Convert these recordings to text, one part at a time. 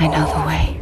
I know the way.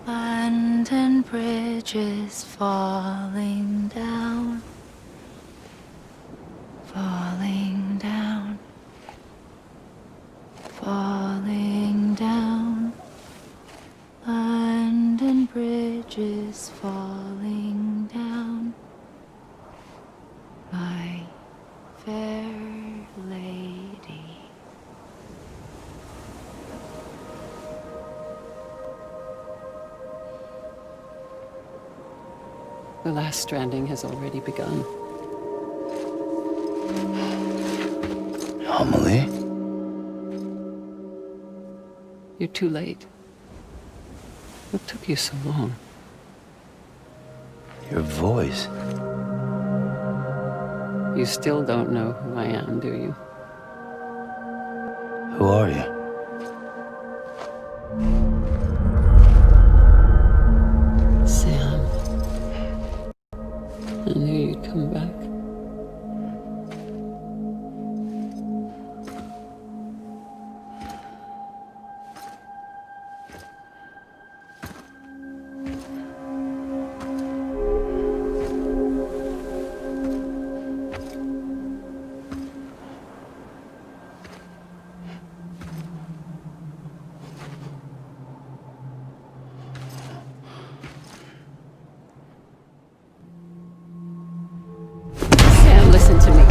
London Bridge is falling down, falling down, falling down. London Bridge is falling down, my fair lady. The last stranding has already begun. Amelie? You're too late. What took you so long? Your voice. You still don't know who I am, do you? Who are you? Sam. I knew you'd come back. Sam, listen to me.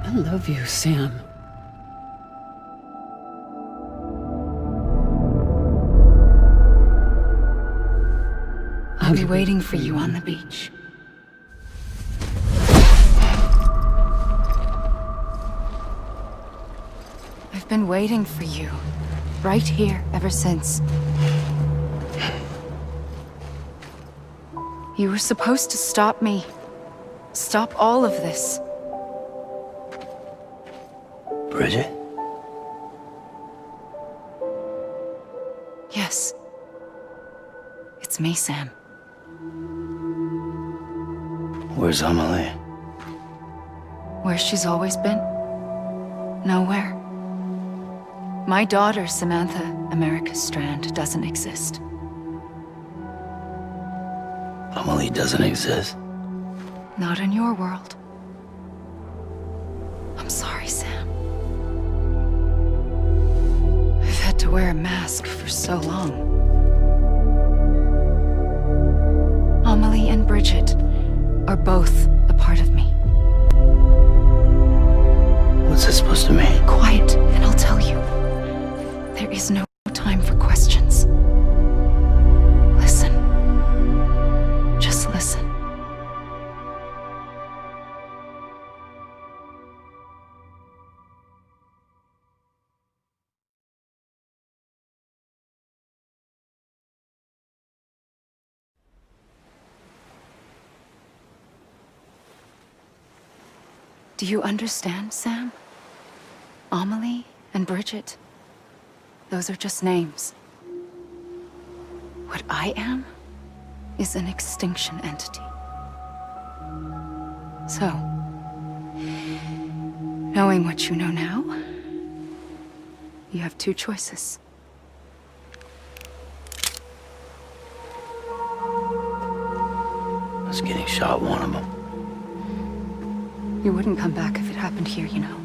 I love you, Sam. I'll be waiting for you on the beach. been waiting for you, right here, ever since. You were supposed to stop me. Stop all of this. Bridget? Yes. It's me, Sam. Where's Amelie? Where she's always been. Nowhere. My daughter, Samantha America Strand, doesn't exist. Amelie doesn't exist. Not in your world. I'm sorry, Sam. I've had to wear a mask for so long. Amelie and Bridget are both a part of me. What's this supposed to mean? Quiet, and I'll tell you. There is no time for questions. Listen. Just listen. Do you understand, Sam? Amelie and Bridget, those are just names. What I am is an extinction entity. So, knowing what you know now, you have two choices. I was getting shot, one of them. You wouldn't come back if it happened here, you know.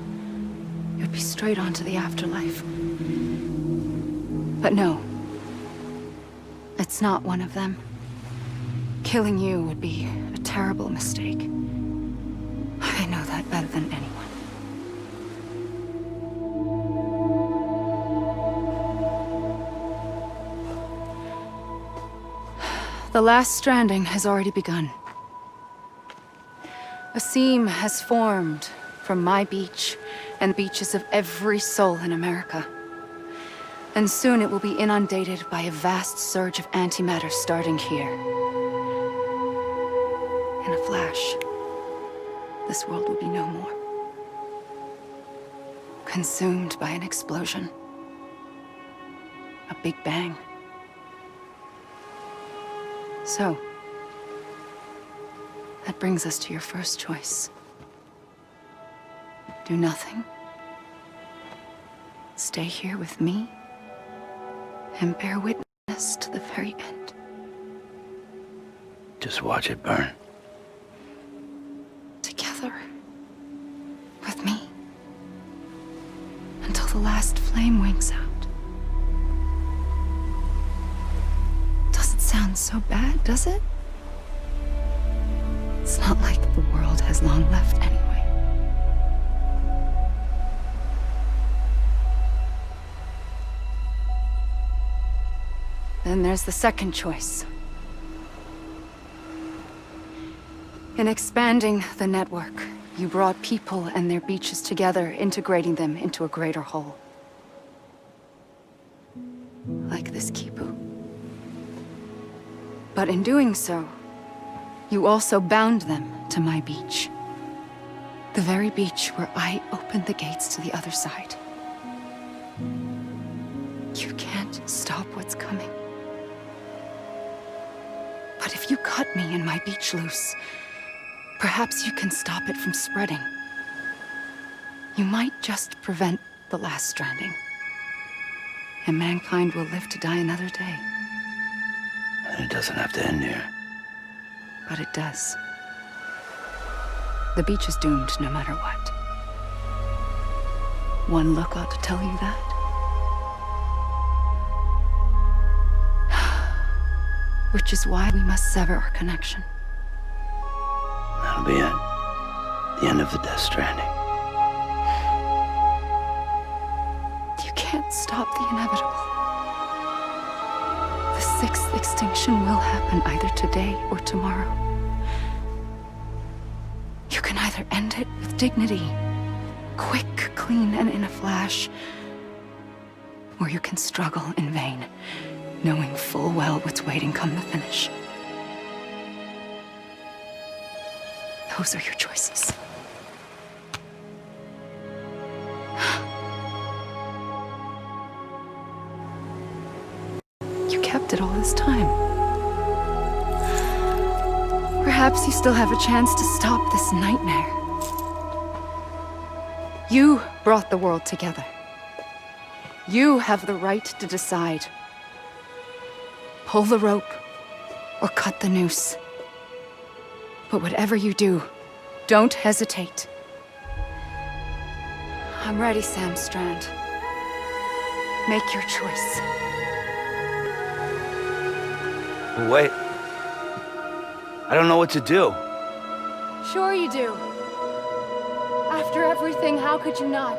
You'd be straight on to the afterlife. But no. It's not one of them. Killing you would be a terrible mistake. I know that better than anyone. The last stranding has already begun. A seam has formed from my beach and beaches of every soul in America. And soon it will be inundated by a vast surge of antimatter starting here. In a flash, this world will be no more. Consumed by an explosion. A big bang. So, that brings us to your first choice. Do nothing. Stay here with me and bear witness to the very end. Just watch it burn. Together. With me. Until the last flame winks out. Doesn't sound so bad, does it? It's not like the world has long left anyway. Then there's the second choice. In expanding the network, you brought people and their beaches together, integrating them into a greater whole. Like this Kipu. But in doing so, you also bound them to my beach. The very beach where I opened the gates to the other side. You can't stop what's coming. But if you cut me and my beach loose, perhaps you can stop it from spreading. You might just prevent the last stranding. And mankind will live to die another day. And it doesn't have to end here. But it does. The beach is doomed no matter what. One look ought to tell you that. Which is why we must sever our connection. That'll be it. The end of the Death Stranding. You can't stop the inevitable. The sixth extinction will happen either today or tomorrow. You can either end it with dignity, quick, clean, and in a flash, or you can struggle in vain, knowing full well what's waiting come the finish. Those are your choices. You kept it all this time. Perhaps you still have a chance to stop this nightmare. You brought the world together. You have the right to decide. Pull the rope or cut the noose. But whatever you do, don't hesitate. I'm ready, Sam Strand. Make your choice. Wait. I don't know what to do. Sure you do. After everything, how could you not?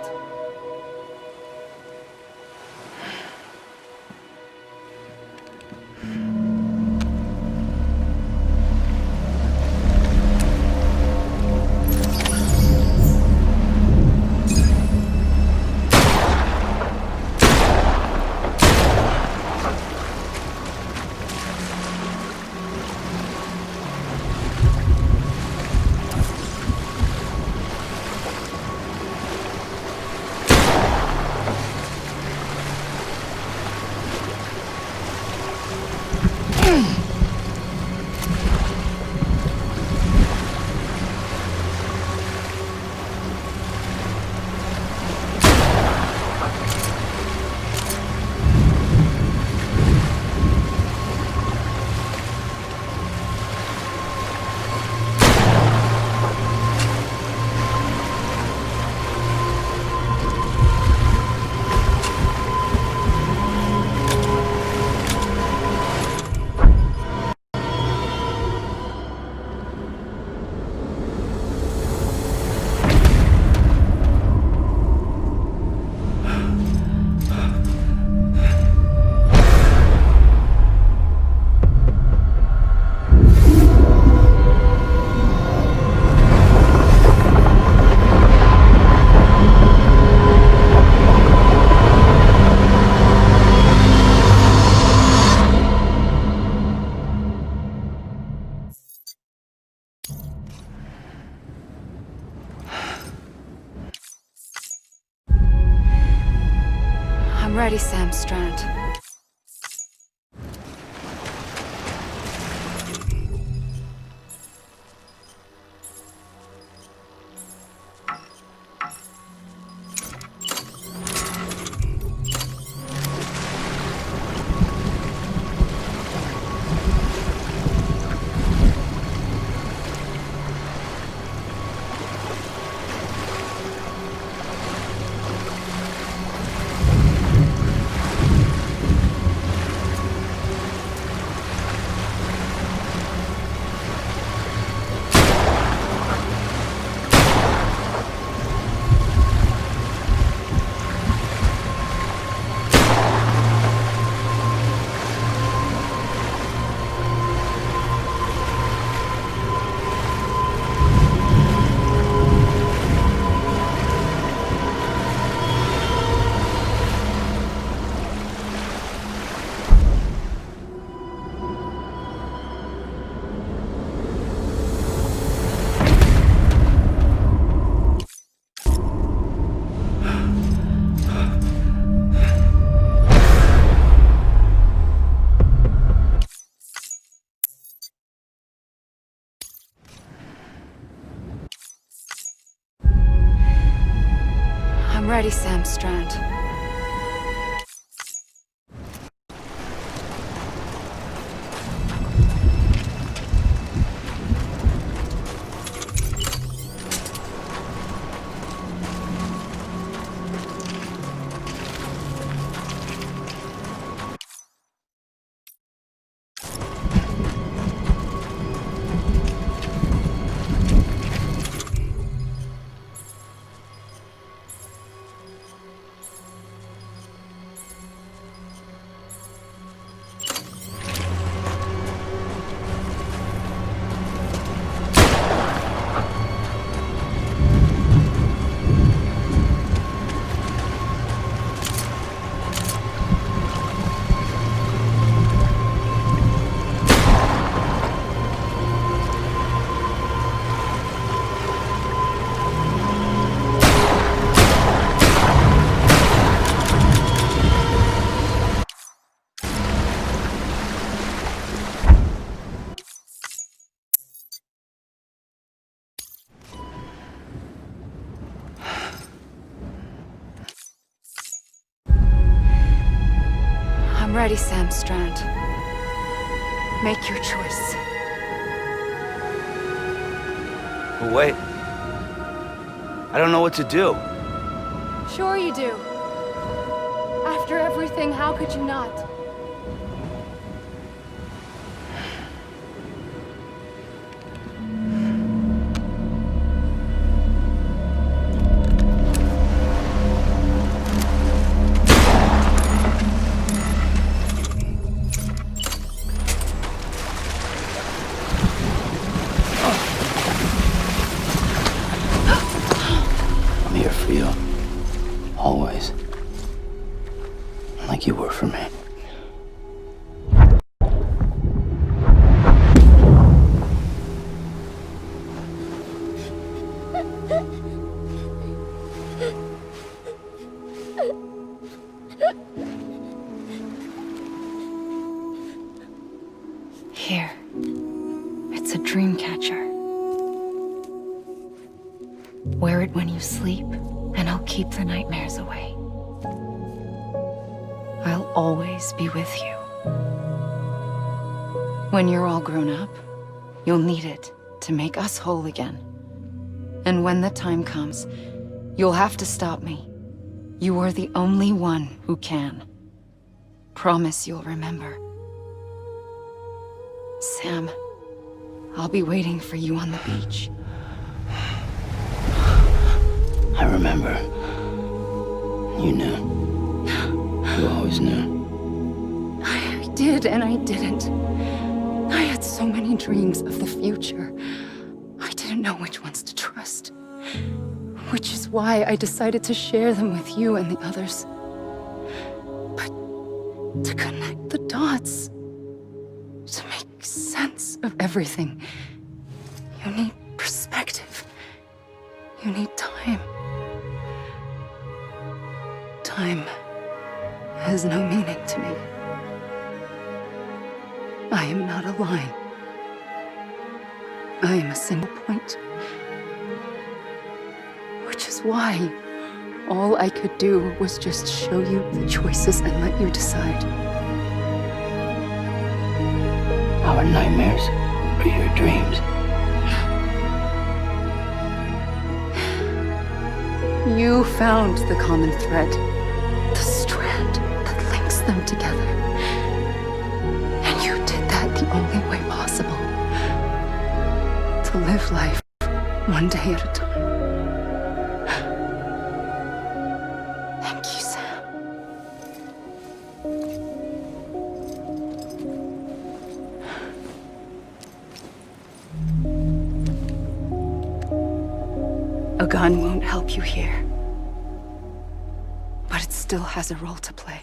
I'm ready, Sam Strand. I'm ready, Sam Strand. ready, Sam Strand. Make your choice. But wait. I don't know what to do. Sure you do. After everything, how could you not? I'm here for you. Always. Like you were for me. Here. It's a dream catcher. Wear it when you sleep, and I'll keep the nightmares away. I'll always be with you. When you're all grown up, you'll need it to make us whole again. And when the time comes, you'll have to stop me. You are the only one who can. Promise you'll remember. Sam, I'll be waiting for you on the beach. I remember. You knew. You always knew. I did and I didn't. I had so many dreams of the future. I didn't know which ones to trust. Which is why I decided to share them with you and the others. But to connect the dots, to make sense of everything, you need perspective. You need time. Time has no meaning to me. I am not a line. I am a single point. Which is why all I could do was just show you the choices and let you decide. Our nightmares are your dreams. You found the common thread, the strand that links them together. And you did that the only way possible. To live life one day at a time. Thank you, Sam. A gun won't help you here. But it still has a role to play.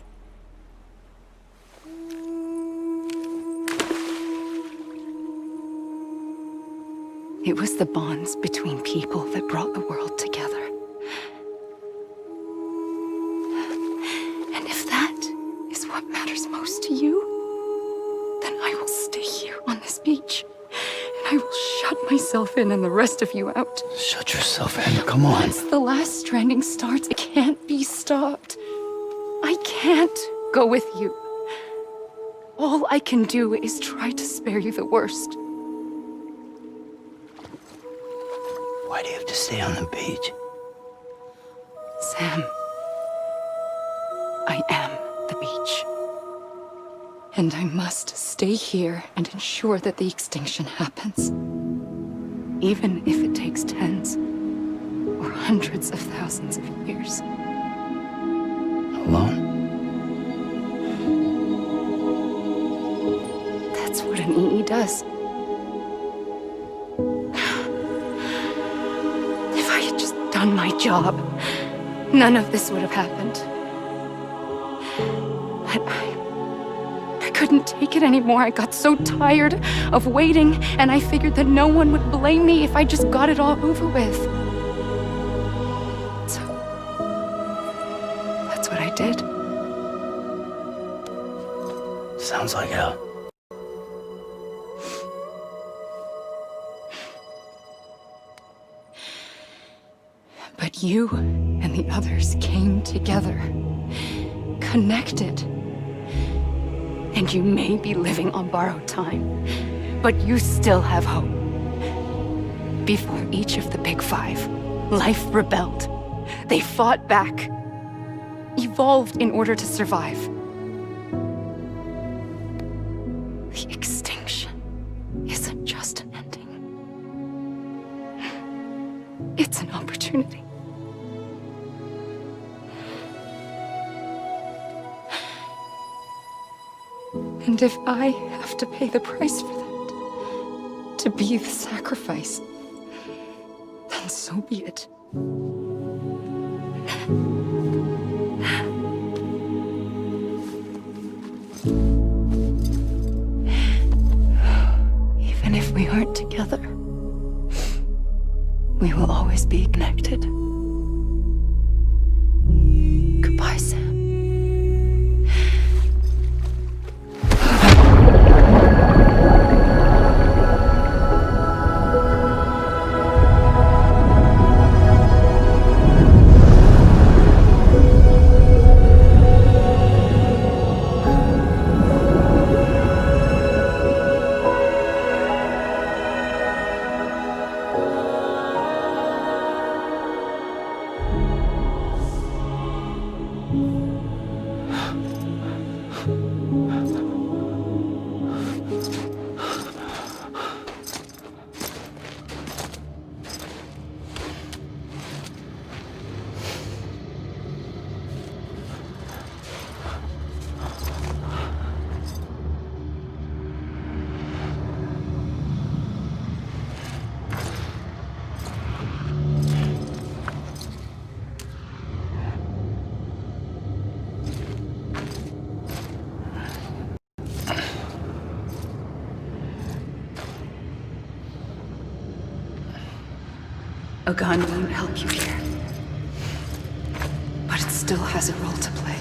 It was the bonds between people that brought the world together. And if that is what matters most to you, then I will stay here on this beach. And I will shut myself in and the rest of you out. Shut yourself in. Come on. Once the last stranding starts, it can't be stopped. I can't go with you. All I can do is try to spare you the worst. Why do you have to stay on the beach? Sam, I am the beach. And I must stay here and ensure that the extinction happens. Even if it takes tens or hundreds of thousands of years. Alone? That's what an EE does. If I had just done my job, none of this would have happened. But I couldn't take it anymore. I got so tired of waiting, and I figured that no one would blame me if I just got it all over with. So, that's what I did. Sounds like hell. But you and the others came together, connected. And you may be living on borrowed time, but you still have hope. Before each of the Big Five, life rebelled. They fought back, evolved in order to survive. The extinction isn't just an ending. It's an opportunity. And if I have to pay the price for that, to be the sacrifice, then so be it. Even if we aren't together, we will always be connected. Goodbye, Sam. A gun won't help you here, but it still has a role to play.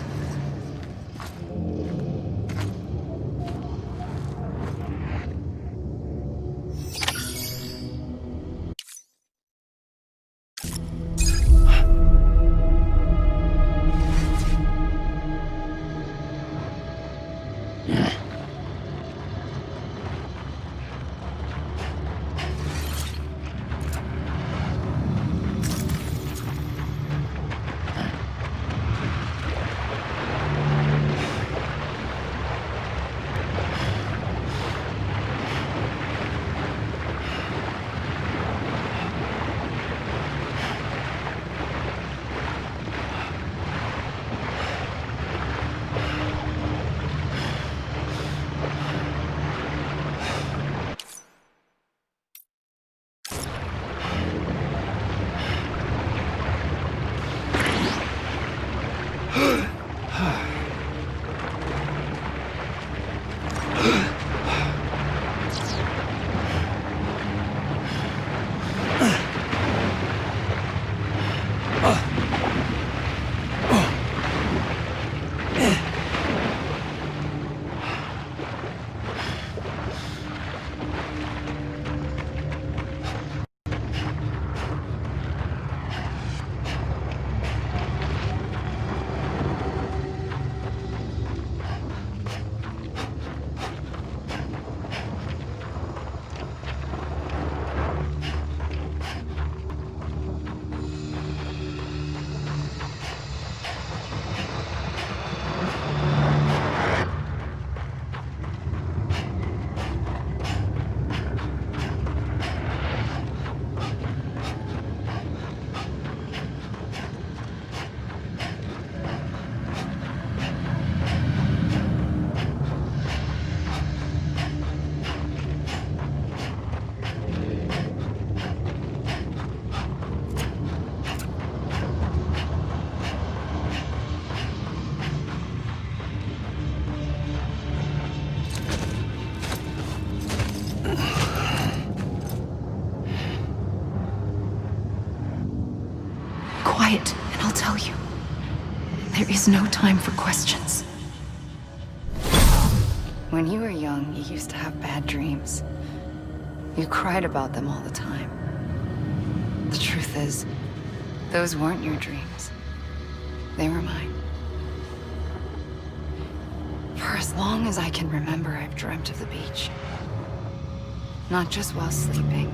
Quiet, and I'll tell you. There is no time for questions. When you were young, you used to have bad dreams. You cried about them all the time. The truth is, those weren't your dreams. They were mine. For as long as I can remember, I've dreamt of the beach. Not just while sleeping,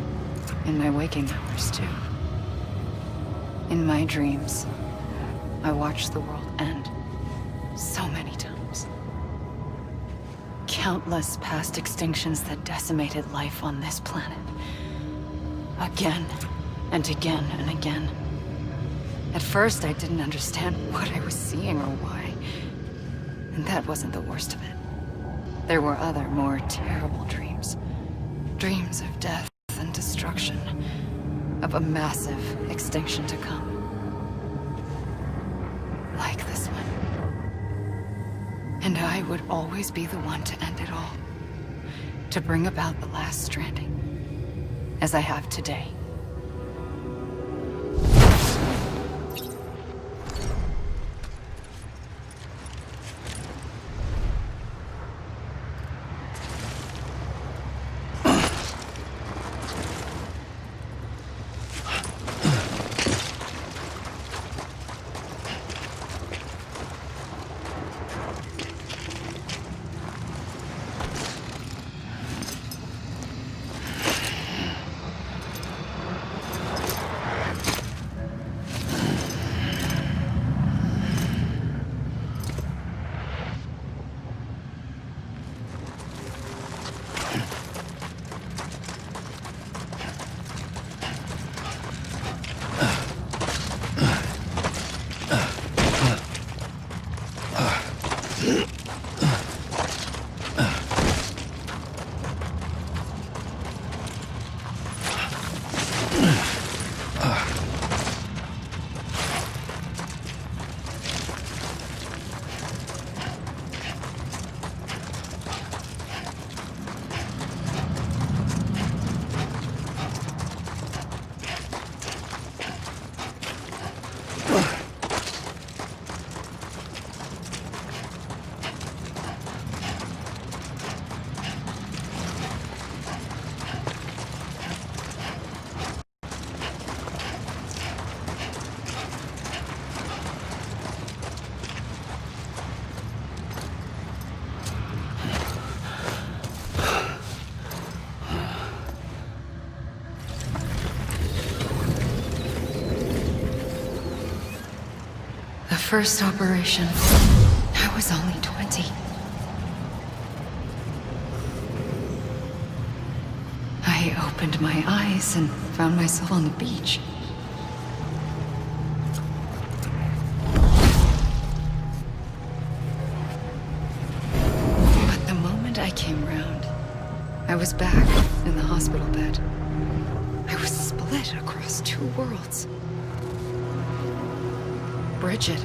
in my waking hours too. In my dreams, I watched the world end so many times. Countless past extinctions that decimated life on this planet. Again, and again, and again. At first, I didn't understand what I was seeing or why. And that wasn't the worst of it. There were other, more terrible dreams. Dreams of death and destruction. Of a massive extinction to come. Like this one. And I would always be the one to end it all. To bring about the last stranding. As I have today. First operation, I was only 20. I opened my eyes and found myself on the beach. But the moment I came round, I was back in the hospital bed. I was split across two worlds. Bridget,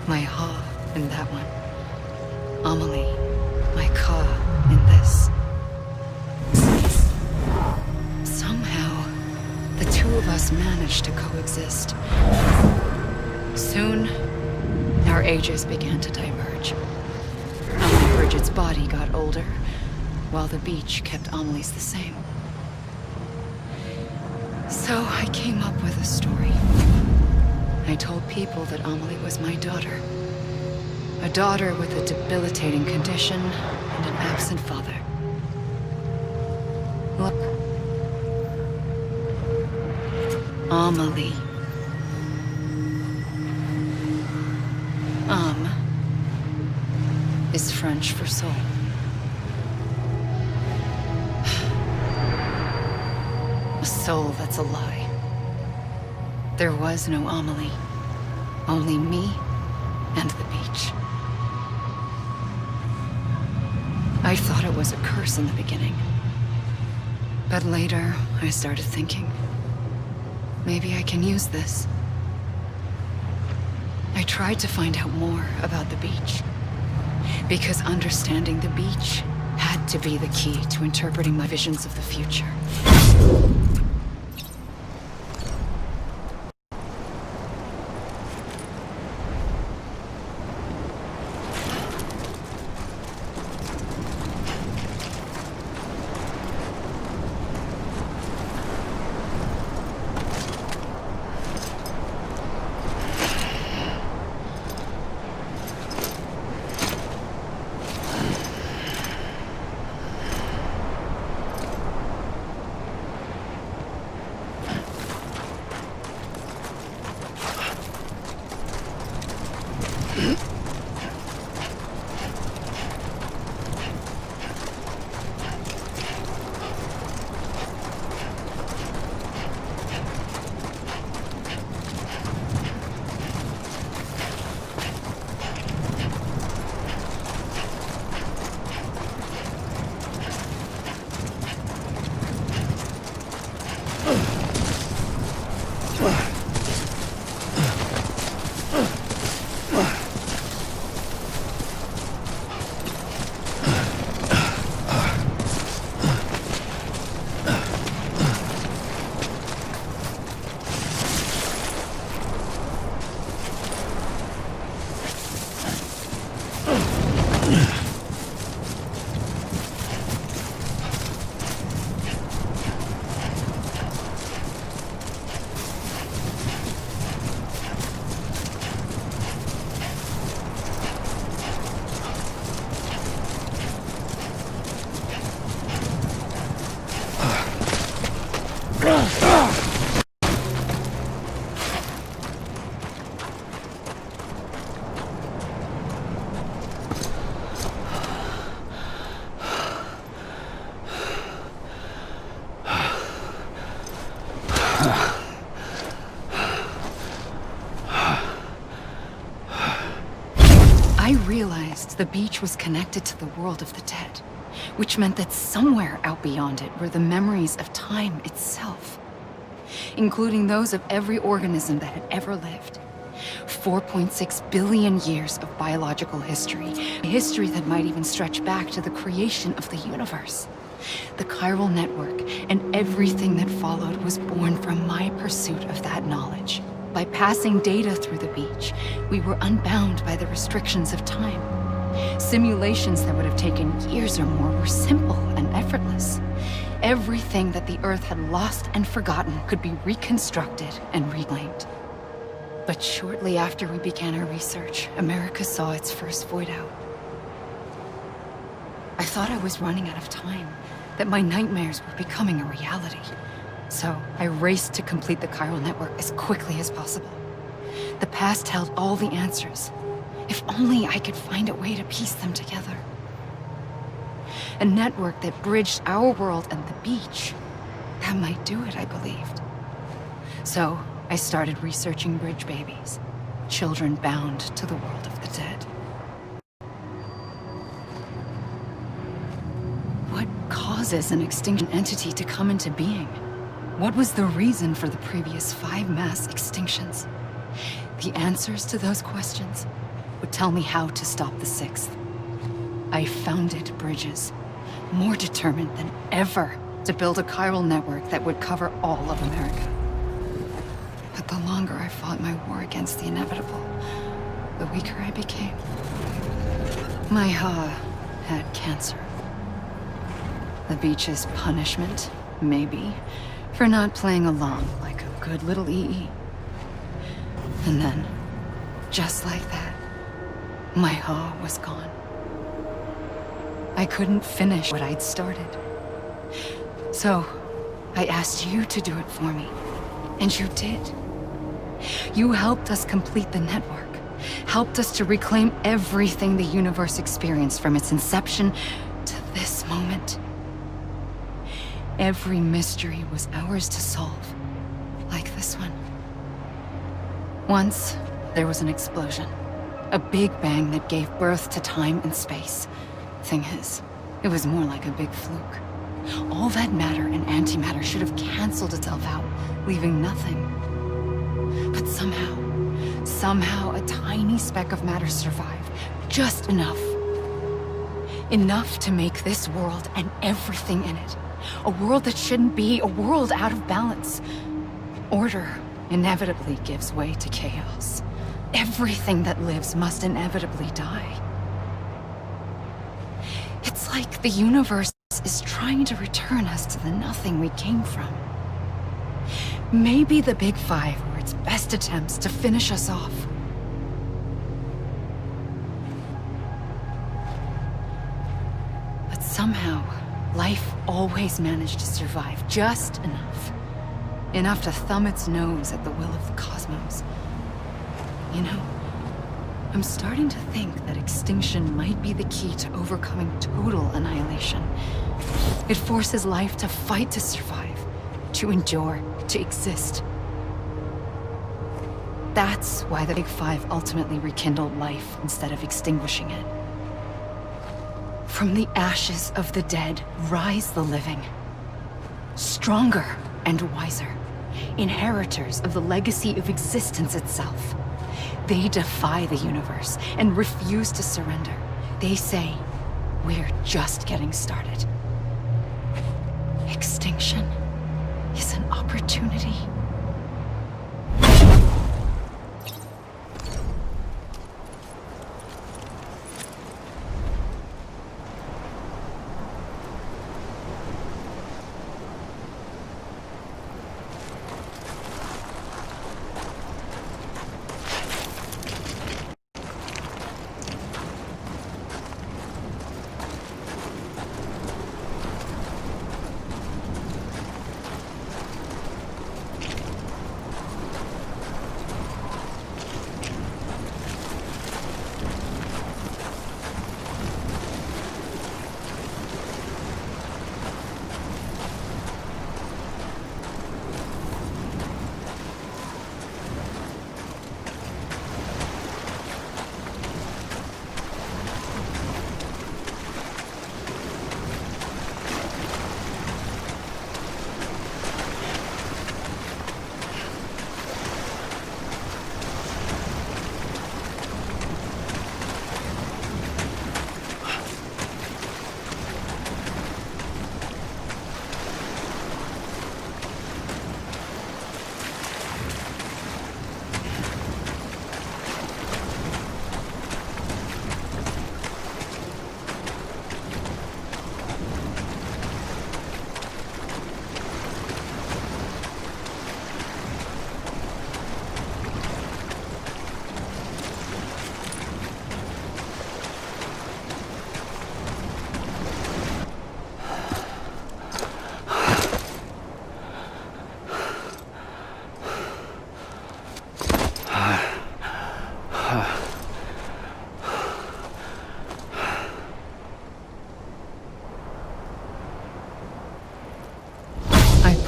my Ha in that one. Amelie, my Ka in this. Somehow, the two of us managed to coexist. Soon, our ages began to diverge. Only Bridget's body got older, while the beach kept Amelie's the same. So I came up with a story. I told people that Amelie was my daughter. A daughter with a debilitating condition and an absent father. Look. Amelie. Âme is French for soul. A soul that's a lie. There was no Amelie. Only me and the beach. I thought it was a curse in the beginning. But later, I started thinking, maybe I can use this. I tried to find out more about the beach. Because understanding the beach had to be the key to interpreting my visions of the future. I realized the beach was connected to the world of the dead, which meant that somewhere out beyond it were the memories of time itself, including those of every organism that had ever lived. 4.6 billion years of biological history, a history that might even stretch back to the creation of the universe. The chiral network and everything that followed was born from my pursuit of that knowledge. By passing data through the beach, we were unbound by the restrictions of time. Simulations that would have taken years or more were simple and effortless. Everything that the Earth had lost and forgotten could be reconstructed and reclaimed. But shortly after we began our research, America saw its first void out. I thought I was running out of time, that my nightmares were becoming a reality. So I raced to complete the chiral network as quickly as possible. The past held all the answers. If only I could find a way to piece them together. A network that bridged our world and the beach. That might do it, I believed. So I started researching bridge babies, children bound to the world of the dead. What causes an extinction entity to come into being? What was the reason for the previous 5 mass extinctions? The answers to those questions would tell me how to stop the 6th. I founded bridges, more determined than ever to build a chiral network that would cover all of America. But the longer I fought my war against the inevitable, the weaker I became. My Ha had cancer. The beach's punishment, maybe, for not playing along like a good little EE. And then, just like that, my Ha was gone. I couldn't finish what I'd started. So, I asked you to do it for me, and you did. You helped us complete the network, helped us to reclaim everything the universe experienced from its inception to this moment. Every mystery was ours to solve, like this one. Once, there was an explosion. A big bang that gave birth to time and space. Thing is, it was more like a big fluke. All that matter and antimatter should have canceled itself out, leaving nothing. But somehow a tiny speck of matter survived. Just enough. Enough to make this world and everything in it. A world that shouldn't be, a world out of balance. Order inevitably gives way to chaos. Everything that lives must inevitably die. It's like the universe is trying to return us to the nothing we came from. Maybe the Big Five were its best attempts to finish us off. But somehow, life always managed to survive just enough. Enough to thumb its nose at the will of the cosmos. You know, I'm starting to think that extinction might be the key to overcoming total annihilation. It forces life to fight to survive, to endure, to exist. That's why the Big Five ultimately rekindled life instead of extinguishing it. From the ashes of the dead rise the living. Stronger and wiser. Inheritors of the legacy of existence itself. They defy the universe and refuse to surrender. They say, we're just getting started. Extinction is an opportunity.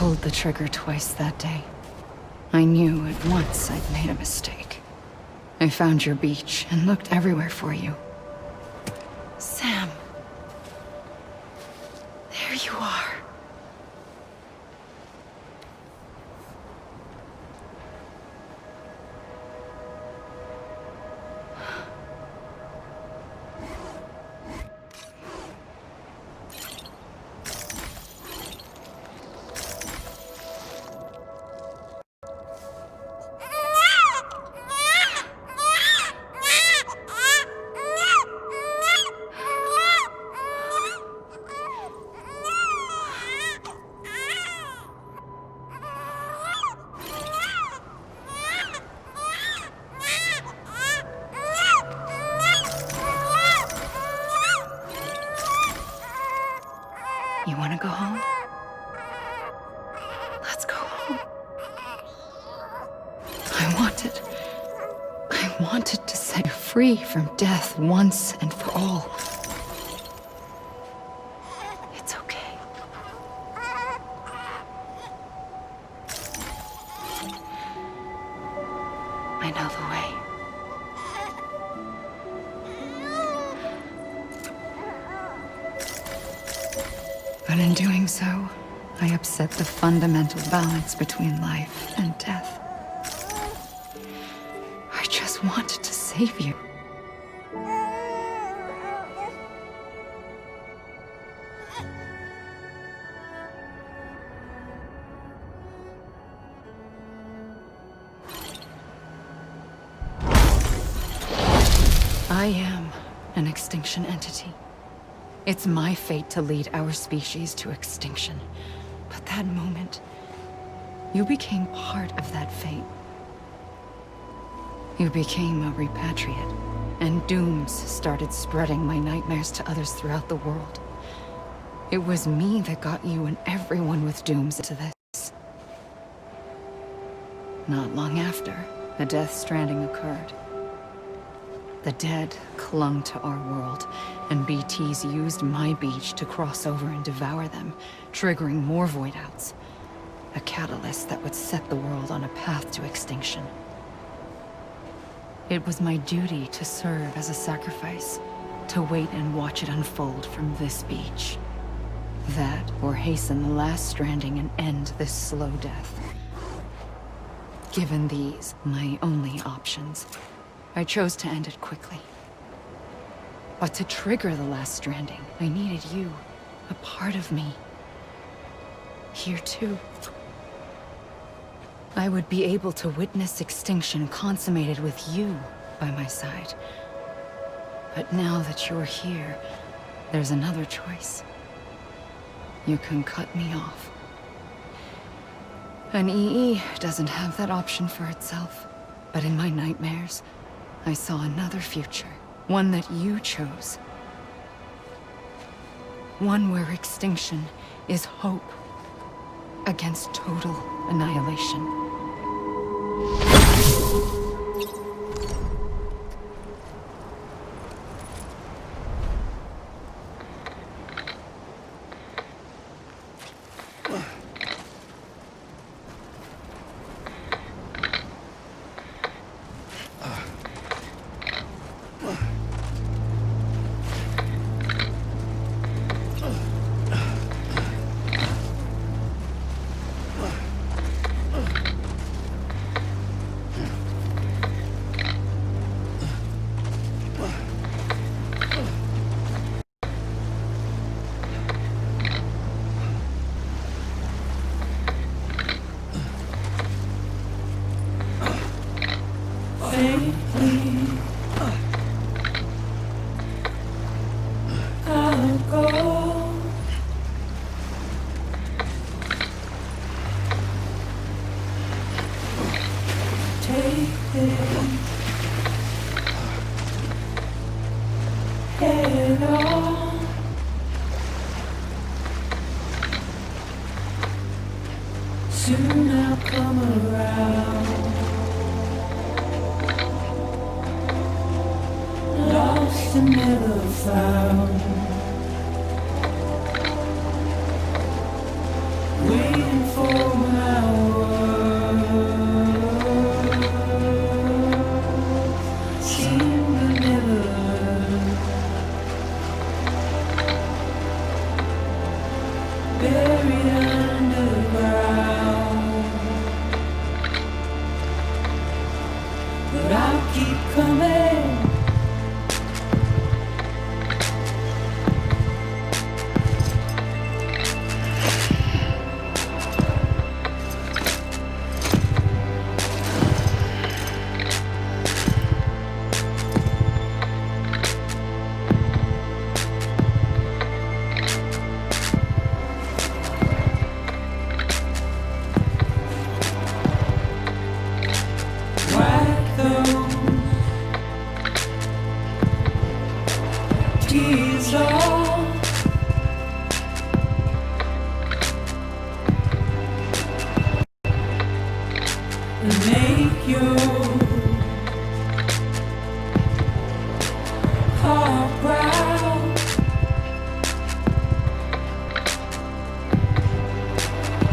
pulled the trigger twice that day. I knew at once I'd made a mistake. I found your beach and looked everywhere for you. Sam. There you are. You want to go home? Let's go home. I wanted to set you free from death once and for all. It's okay. I know the way. But in doing so, I upset the fundamental balance between life and death. I just wanted to save you. I am an extinction entity. It's my fate to lead our species to extinction. But that moment, you became part of that fate. You became a repatriate, and dooms started spreading my nightmares to others throughout the world. It was me that got you and everyone with dooms into this. Not long after, the Death Stranding occurred. The dead clung to our world, and BTs used my beach to cross over and devour them, triggering more void outs. A catalyst that would set the world on a path to extinction. It was my duty to serve as a sacrifice, to wait and watch it unfold from this beach. That, or hasten the last stranding and end this slow death. Given these, my only options, I chose to end it quickly. But to trigger the last stranding, I needed you, a part of me. Here too. I would be able to witness extinction consummated with you by my side. But now that you're here, there's another choice. You can cut me off. An EE doesn't have that option for itself. But in my nightmares, I saw another future. One that you chose. One where extinction is hope against total annihilation. Soon I'll come around. Lost and never found. Waiting for but I'll keep coming. Wipe those tears off. And make your heart proud.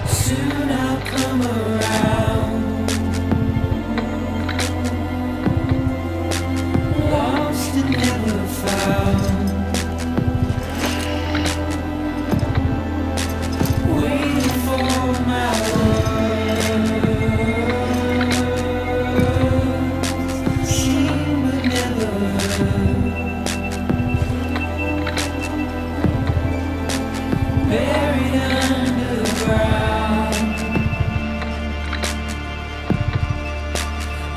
Soon I'll come around. Lost and never found. Waiting for my words, seen but never heard. Buried underground,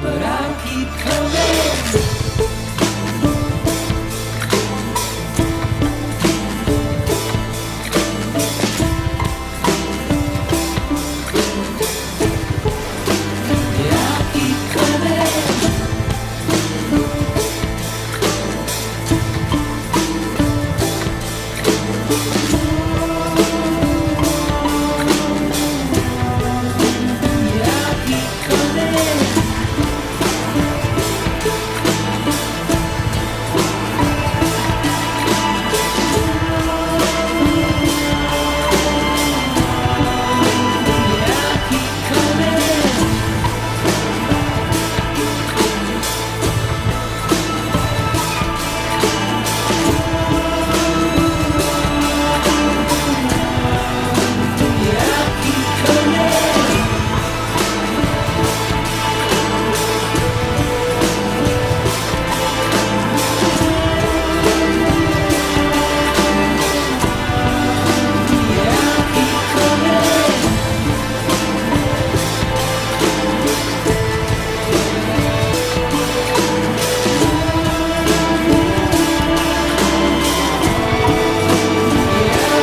but I'll keep coming. Yeah, I'll keep coming. Yeah, I'll keep coming. Yeah, I'll keep coming. Yeah, I'll keep coming. Yeah, I'll keep coming. Yeah, I'll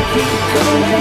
keep coming.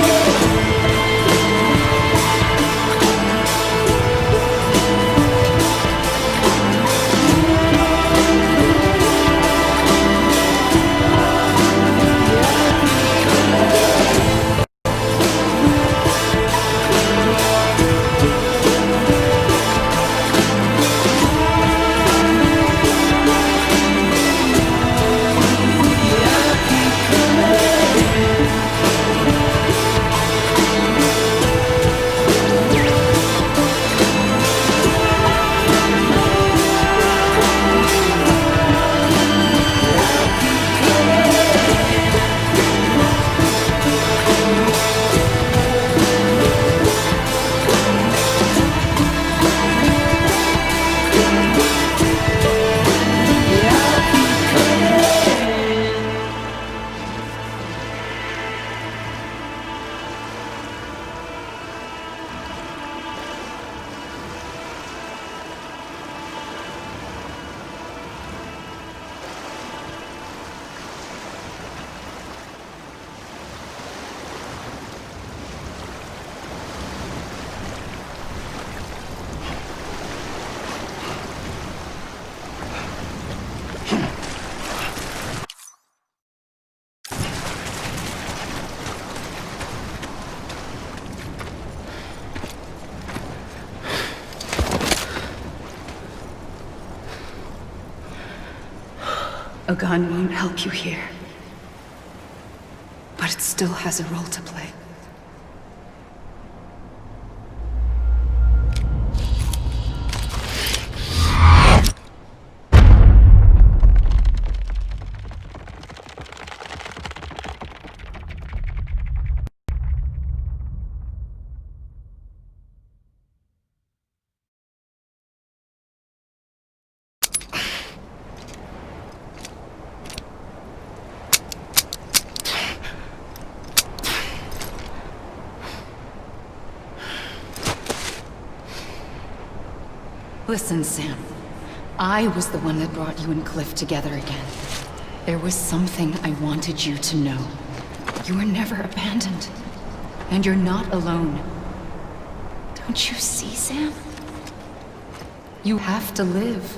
A gun won't help you here, but it still has a role to play. Listen, Sam. I was the one that brought you and Cliff together again. There was something I wanted you to know. You were never abandoned. And you're not alone. Don't you see, Sam? You have to live.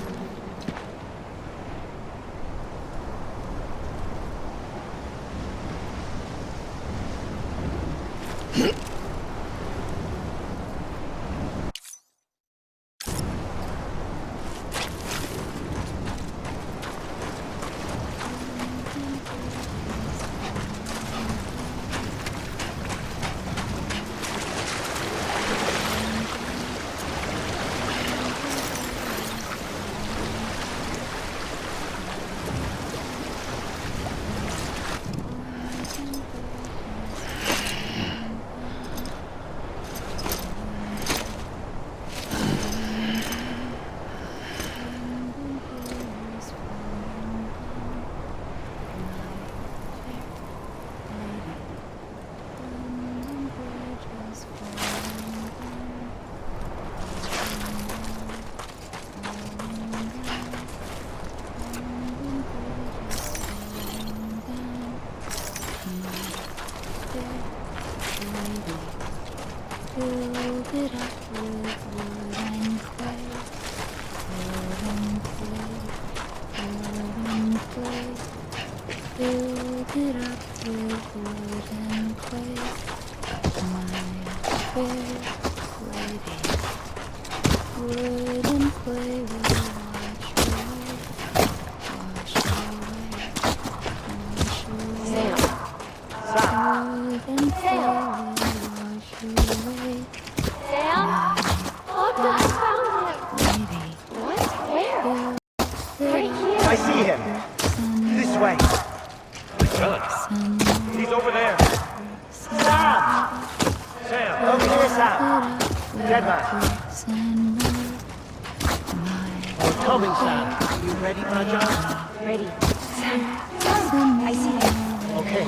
I see him. This way. He's over there. Sam! Sam! Over here, Sam. Dead man. We're coming, Sam. You ready, Raja? Ready. Sam, I see him. Okay.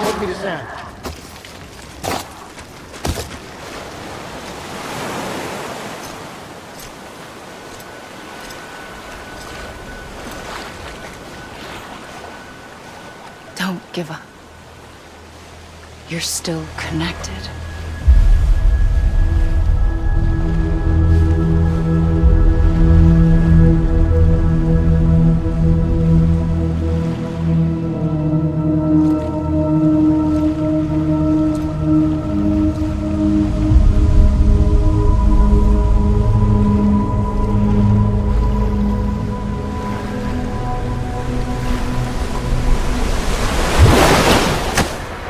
Take me to Sam. Don't give up. You're still connected.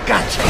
Gotcha!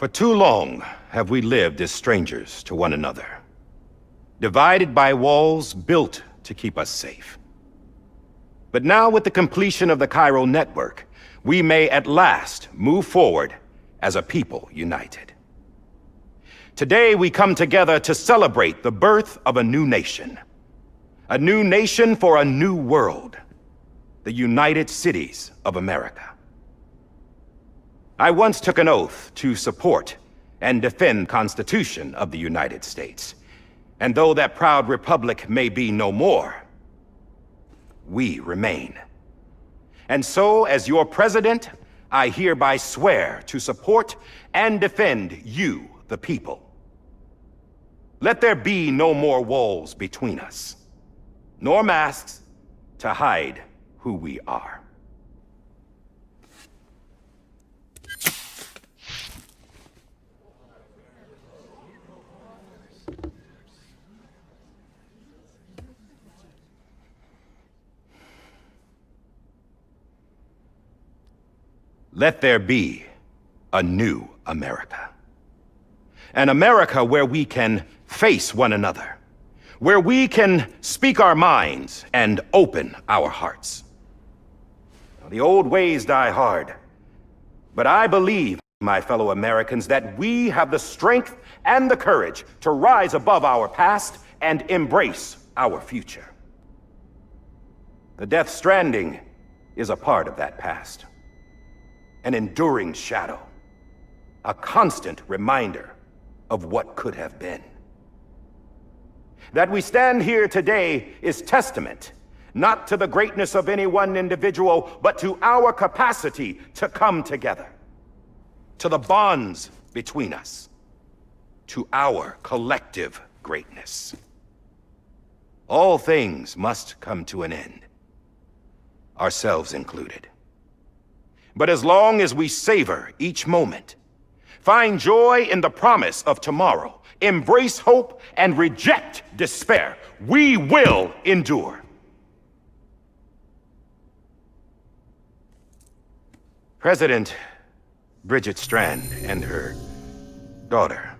For too long have we lived as strangers to one another, divided by walls built to keep us safe. But now, with the completion of the Chiral network, we may at last move forward as a people united. Today, we come together to celebrate the birth of a new nation. A new nation for a new world. The United Cities of America. I once took an oath to support and defend the Constitution of the United States. And though that proud republic may be no more, we remain. And so, as your president, I hereby swear to support and defend you, the people. Let there be no more walls between us, nor masks to hide who we are. Let there be a new America. An America where we can face one another, where we can speak our minds and open our hearts. The old ways die hard, but I believe, my fellow Americans, that we have the strength and the courage to rise above our past and embrace our future. The Death Stranding is a part of that past. An enduring shadow, a constant reminder of what could have been. That we stand here today is testament, not to the greatness of any one individual, but to our capacity to come together, to the bonds between us, to our collective greatness. All things must come to an end, ourselves included. But as long as we savor each moment, find joy in the promise of tomorrow, embrace hope, and reject despair, we will endure. President Bridget Strand and her daughter,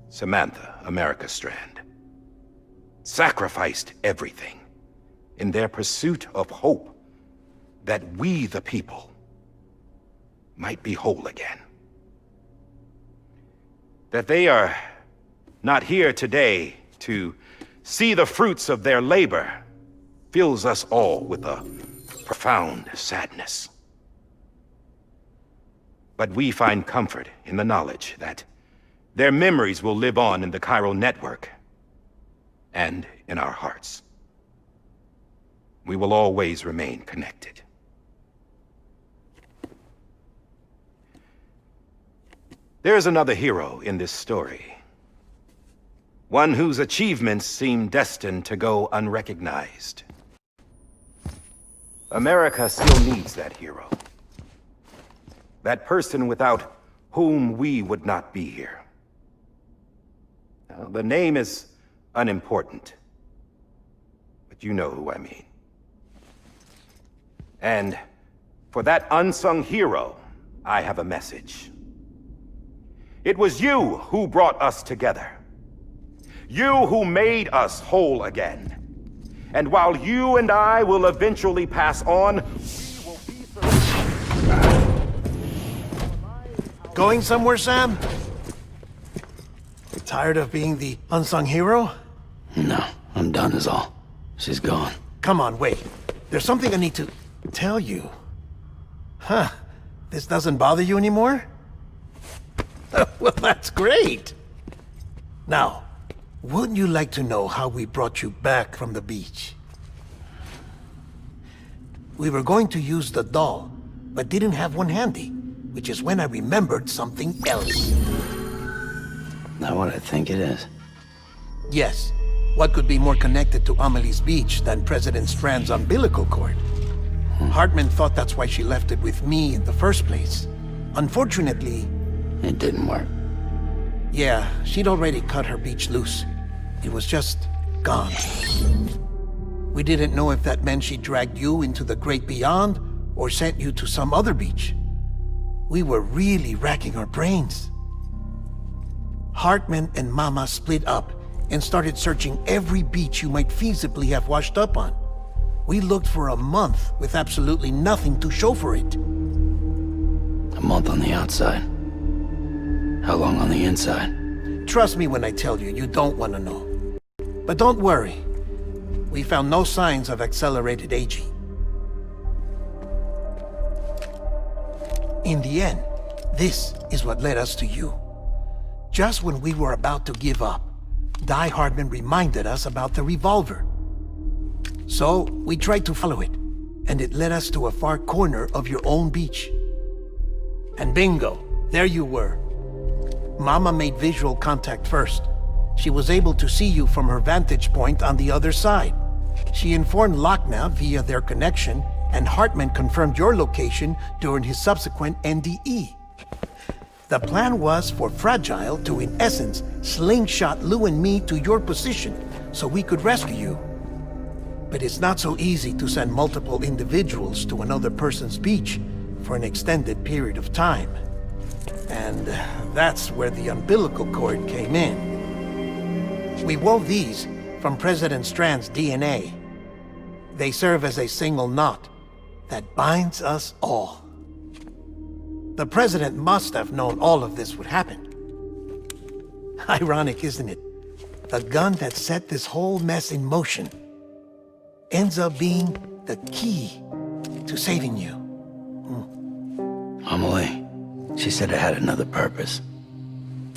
Samantha America Strand, sacrificed everything in their pursuit of hope that we, the people, might be whole again. That they are not here today to see the fruits of their labor fills us all with a profound sadness. But we find comfort in the knowledge that their memories will live on in the Chiral network and in our hearts. We will always remain connected. There's another hero in this story. One whose achievements seem destined to go unrecognized. America still needs that hero. That person without whom we would not be here. Now, the name is unimportant, but you know who I mean. And for that unsung hero, I have a message. It was you who brought us together. You who made us whole again. And while you and I will eventually pass on, we will be... Going somewhere, Sam? Tired of being the unsung hero? No, I'm done is all. She's gone. Come on, wait. There's something I need to tell you. Huh. This doesn't bother you anymore? Well, that's great. Now, wouldn't you like to know how we brought you back from the beach? We were going to use the doll, but didn't have one handy, which is when I remembered something else. Not what I think it is. Yes. What could be more connected to Amelie's beach than President Strand's umbilical cord? Hartman thought that's why she left it with me in the first place. Unfortunately... It didn't work. Yeah, she'd already cut her beach loose. It was just gone. We didn't know if that meant she dragged you into the great beyond, or sent you to some other beach. We were really racking our brains. Hartman and Mama split up and started searching every beach you might feasibly have washed up on. We looked for a month with absolutely nothing to show for it. A month on the outside. How long on the inside? Trust me when I tell you, you don't want to know. But don't worry. We found no signs of accelerated aging. In the end, this is what led us to you. Just when we were about to give up, Die Hardman reminded us about the revolver. So, we tried to follow it, and it led us to a far corner of your own beach. And bingo, there you were. Mama made visual contact first. She was able to see you from her vantage point on the other side. She informed Lochna via their connection, and Hartman confirmed your location during his subsequent NDE. The plan was for Fragile to, in essence, slingshot Lou and me to your position so we could rescue you. But it's not so easy to send multiple individuals to another person's beach for an extended period of time. And that's where the umbilical cord came in. We wove these from President Strand's DNA. They serve as a single knot that binds us all. The President must have known all of this would happen. Ironic, isn't it? The gun that set this whole mess in motion ends up being the key to saving you. Amelie, she said it had another purpose.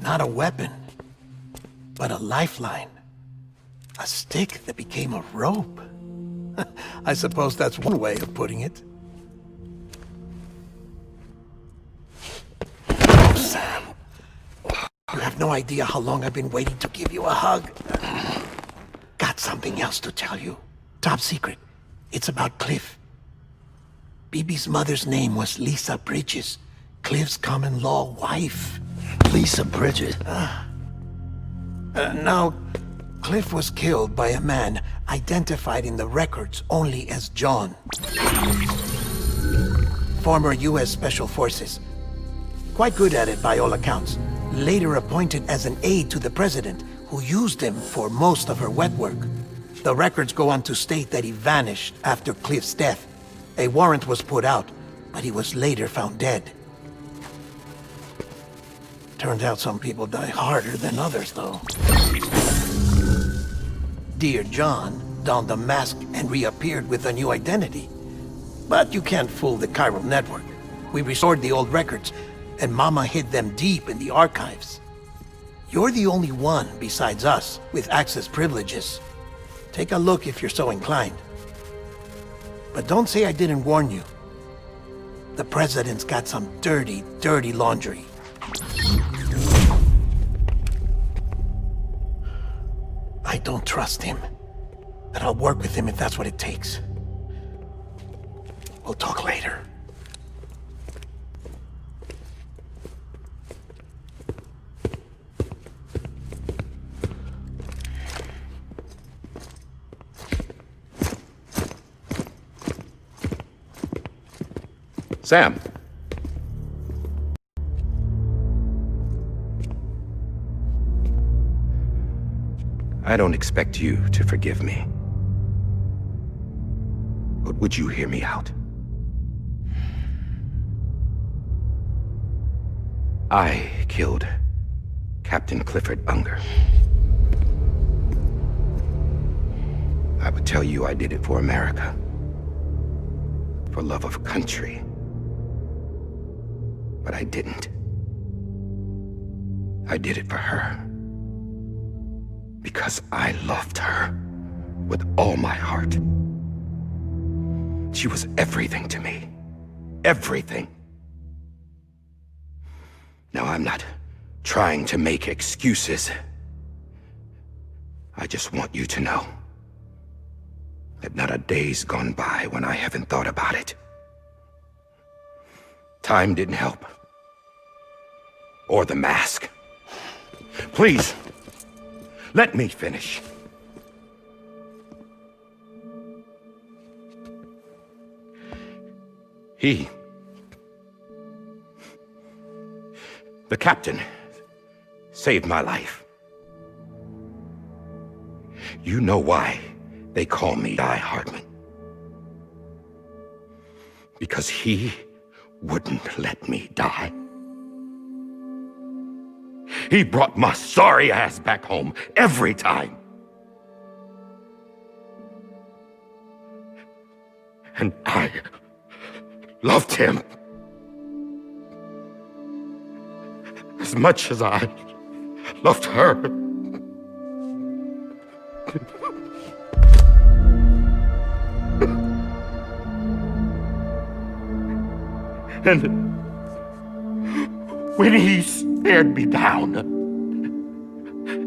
Not a weapon, but a lifeline. A stick that became a rope. I suppose that's one way of putting it. Oh, Sam. You have no idea how long I've been waiting to give you a hug. Got something else to tell you. Top secret. It's about Cliff. Bibi's mother's name was Lisa Bridges, Cliff's common-law wife. Lisa Bridges? Now, Cliff was killed by a man identified in the records only as John. Former U.S. Special Forces. Quite good at it by all accounts. Later appointed as an aide to the president, who used him for most of her wet work. The records go on to state that he vanished after Cliff's death. A warrant was put out, but he was later found dead. Turned out some people die harder than others, though. Dear John donned a mask and reappeared with a new identity. But you can't fool the chiral network. We restored the old records, and Mama hid them deep in the archives. You're the only one besides us with access privileges. Take a look if you're so inclined. But don't say I didn't warn you. The president's got some dirty, dirty laundry. I don't trust him. But I'll work with him if that's what it takes. We'll talk later. Sam. I don't expect you to forgive me. But would you hear me out? I killed Captain Clifford Unger. I would tell you I did it for America. For love of country. But I didn't. I did it for her. Because I loved her with all my heart. She was everything to me. Everything. Now, I'm not trying to make excuses. I just want you to know that not a day's gone by when I haven't thought about it. Time didn't help. Or the mask. Please, let me finish. The captain, saved my life. You know why they call me Die Hardman? Because he wouldn't let me die. He brought my sorry ass back home every time. And I loved him as much as I loved her. And when he stared me down,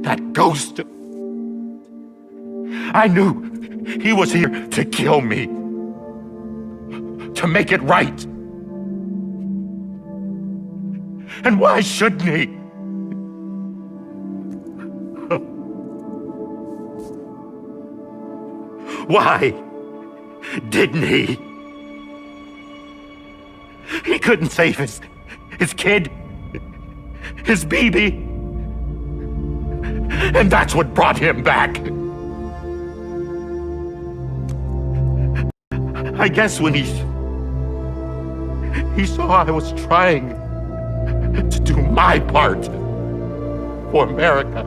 that ghost, I knew he was here to kill me, to make it right. And why shouldn't he? Why didn't he? He couldn't save his kid, his baby. And that's what brought him back. I guess when he saw I was trying to do my part for America,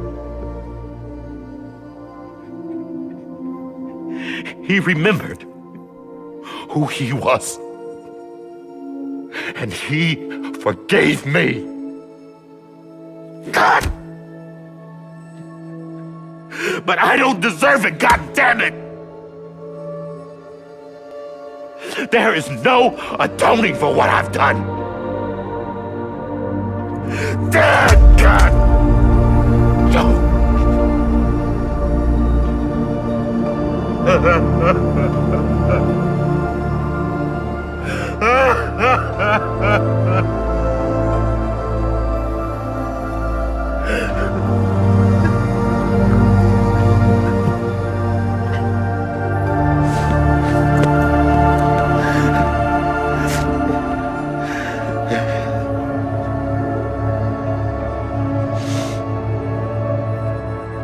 he remembered who he was. And he forgave me. God! But I don't deserve it, God damn it! There is no atoning for what I've done. Dead God!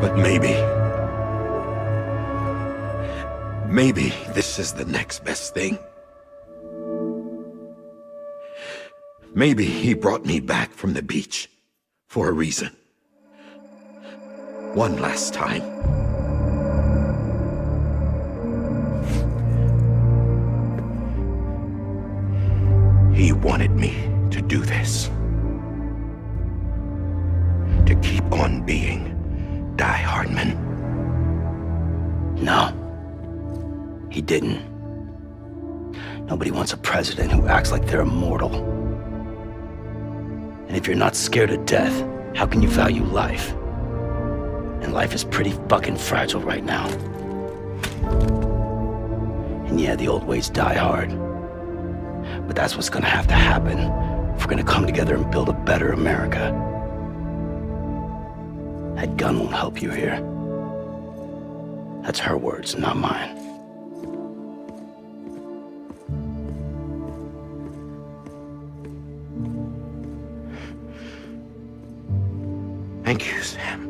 But maybe this is the next best thing. Maybe he brought me back from the beach for a reason. One last time. He wanted me to do this. To keep on being Die Hardman. No. He didn't. Nobody wants a president who acts like they're immortal. And if you're not scared of death, how can you value life? And life is pretty fucking fragile right now. And yeah, the old ways die hard. But that's what's gonna have to happen if we're gonna come together and build a better America. That gun won't help you here. That's her words, not mine. Thank you, Sam.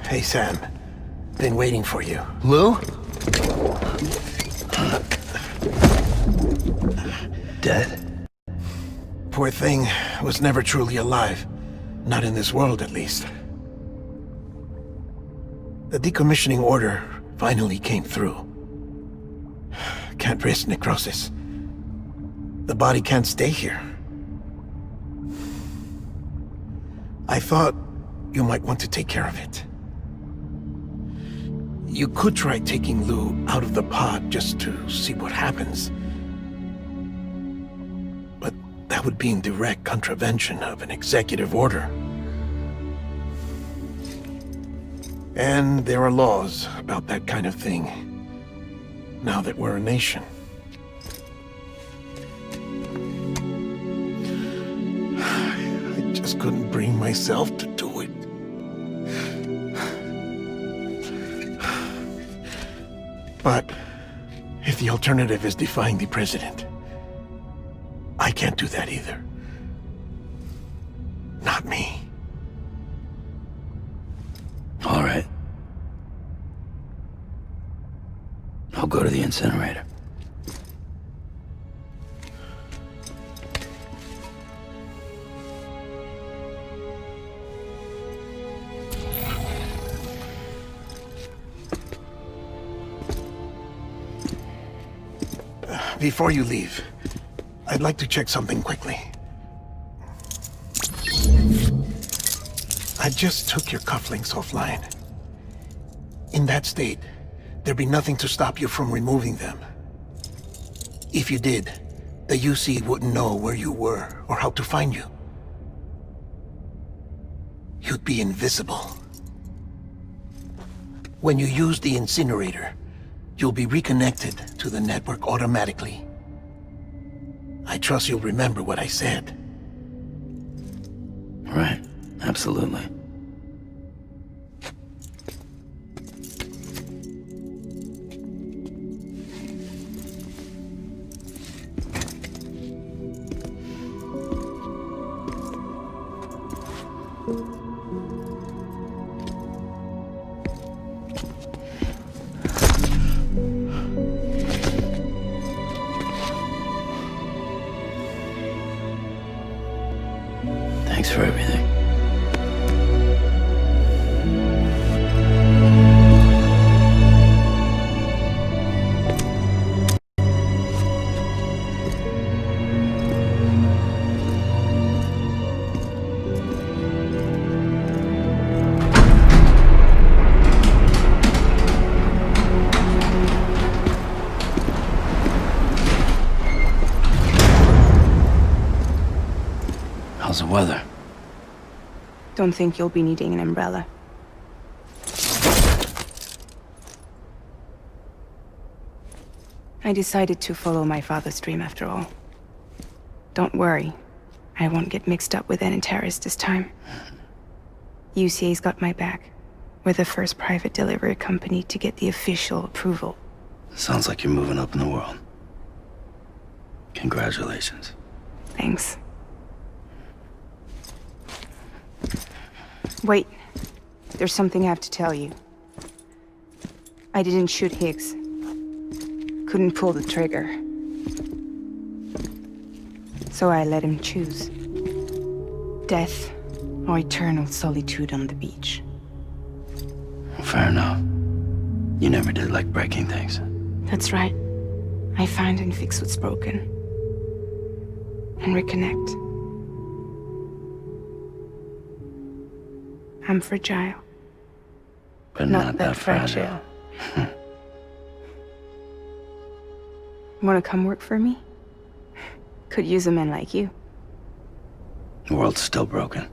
Hey, Sam. Been waiting for you. Lou? Dead? Poor thing was never truly alive. Not in this world, at least. The decommissioning order finally came through. Can't risk necrosis. The body can't stay here. I thought you might want to take care of it. You could try taking Lou out of the pod just to see what happens. But that would be in direct contravention of an executive order. And there are laws about that kind of thing, now that we're a nation. just couldn't bring myself to do it. But if the alternative is defying the president, I can't do that either. Not me. All right. I'll go to the incinerator. Before you leave, I'd like to check something quickly. I just took your cufflinks offline. In that state, there'd be nothing to stop you from removing them. If you did, the UC wouldn't know where you were or how to find you. You'd be invisible. When you use the incinerator, you'll be reconnected to the network automatically. I trust you'll remember what I said. Right. Absolutely. Thanks for everything. How's the weather? Don't think you'll be needing an umbrella. I decided to follow my father's dream after all. Don't worry. I won't get mixed up with any terrorists this time. UCA's got my back. We're the first private delivery company to get the official approval. Sounds like you're moving up in the world. Congratulations. Thanks. Wait. There's something I have to tell you. I didn't shoot Higgs. Couldn't pull the trigger. So I let him choose. Death or eternal solitude on the beach. Fair enough. You never did like breaking things. That's right. I find and fix what's broken. And reconnect. I'm fragile. But not that fragile. Wanna come work for me? Could use a man like you. The world's still broken.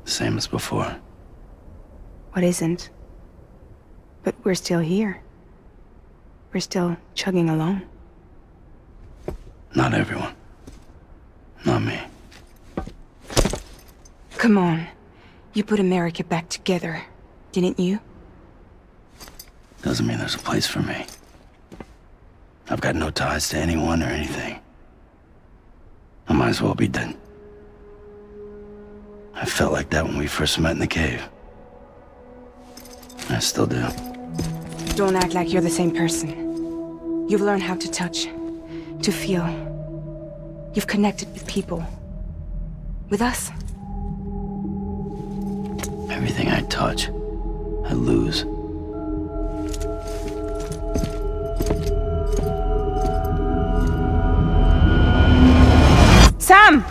Same as before. What isn't? But we're still here. We're still chugging along. Not everyone. Not me. Come on. You put America back together, didn't you? Doesn't mean there's a place for me. I've got no ties to anyone or anything. I might as well be dead. I felt like that when we first met in the cave. I still do. Don't act like you're the same person. You've learned how to touch, to feel. You've connected with people. With us. Everything I touch, I lose. Sam!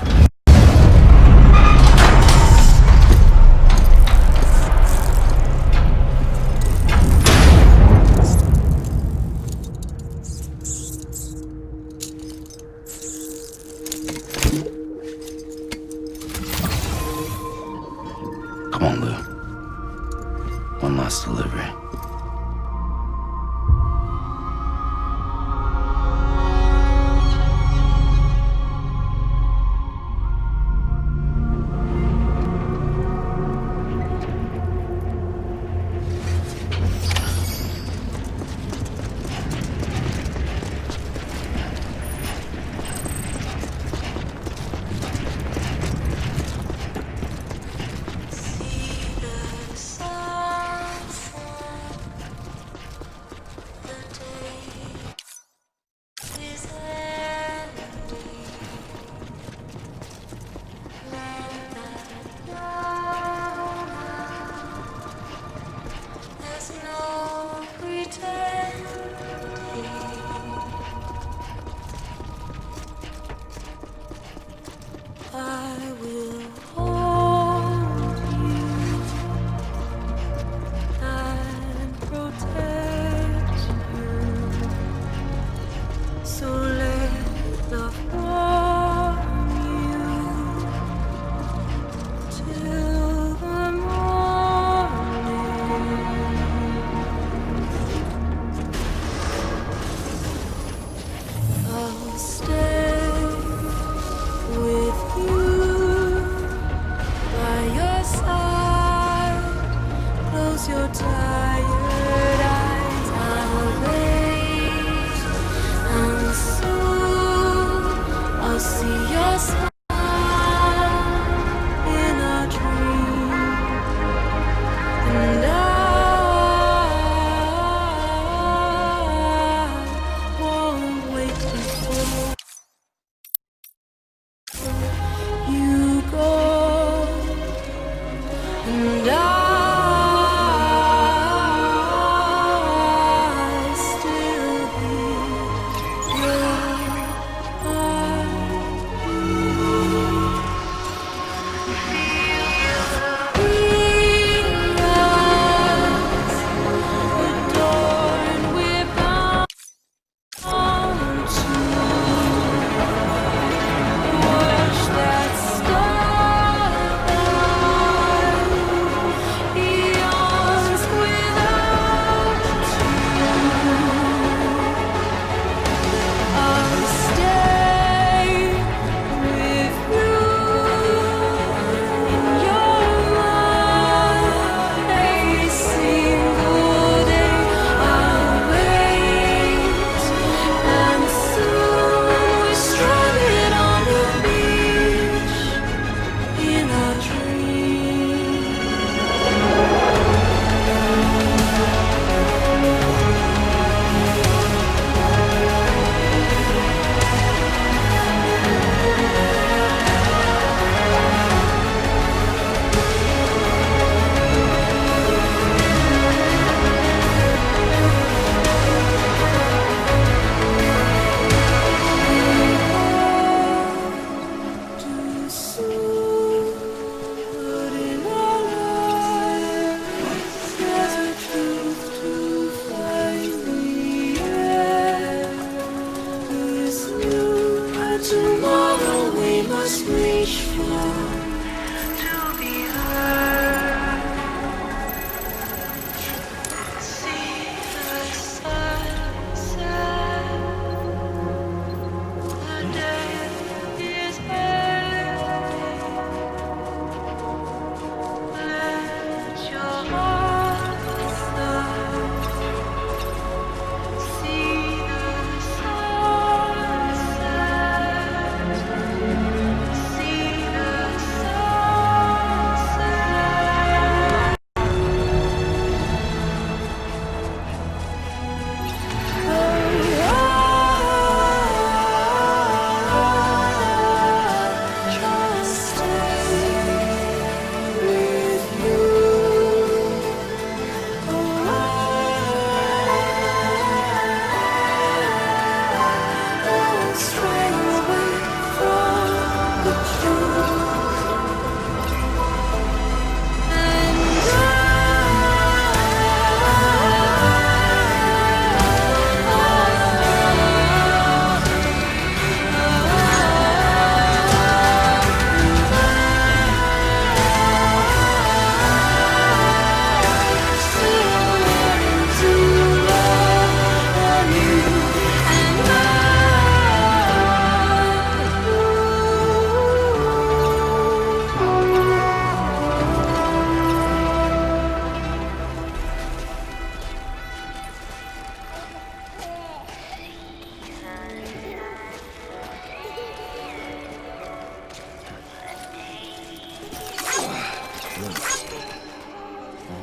Come on, Lou. One last delivery.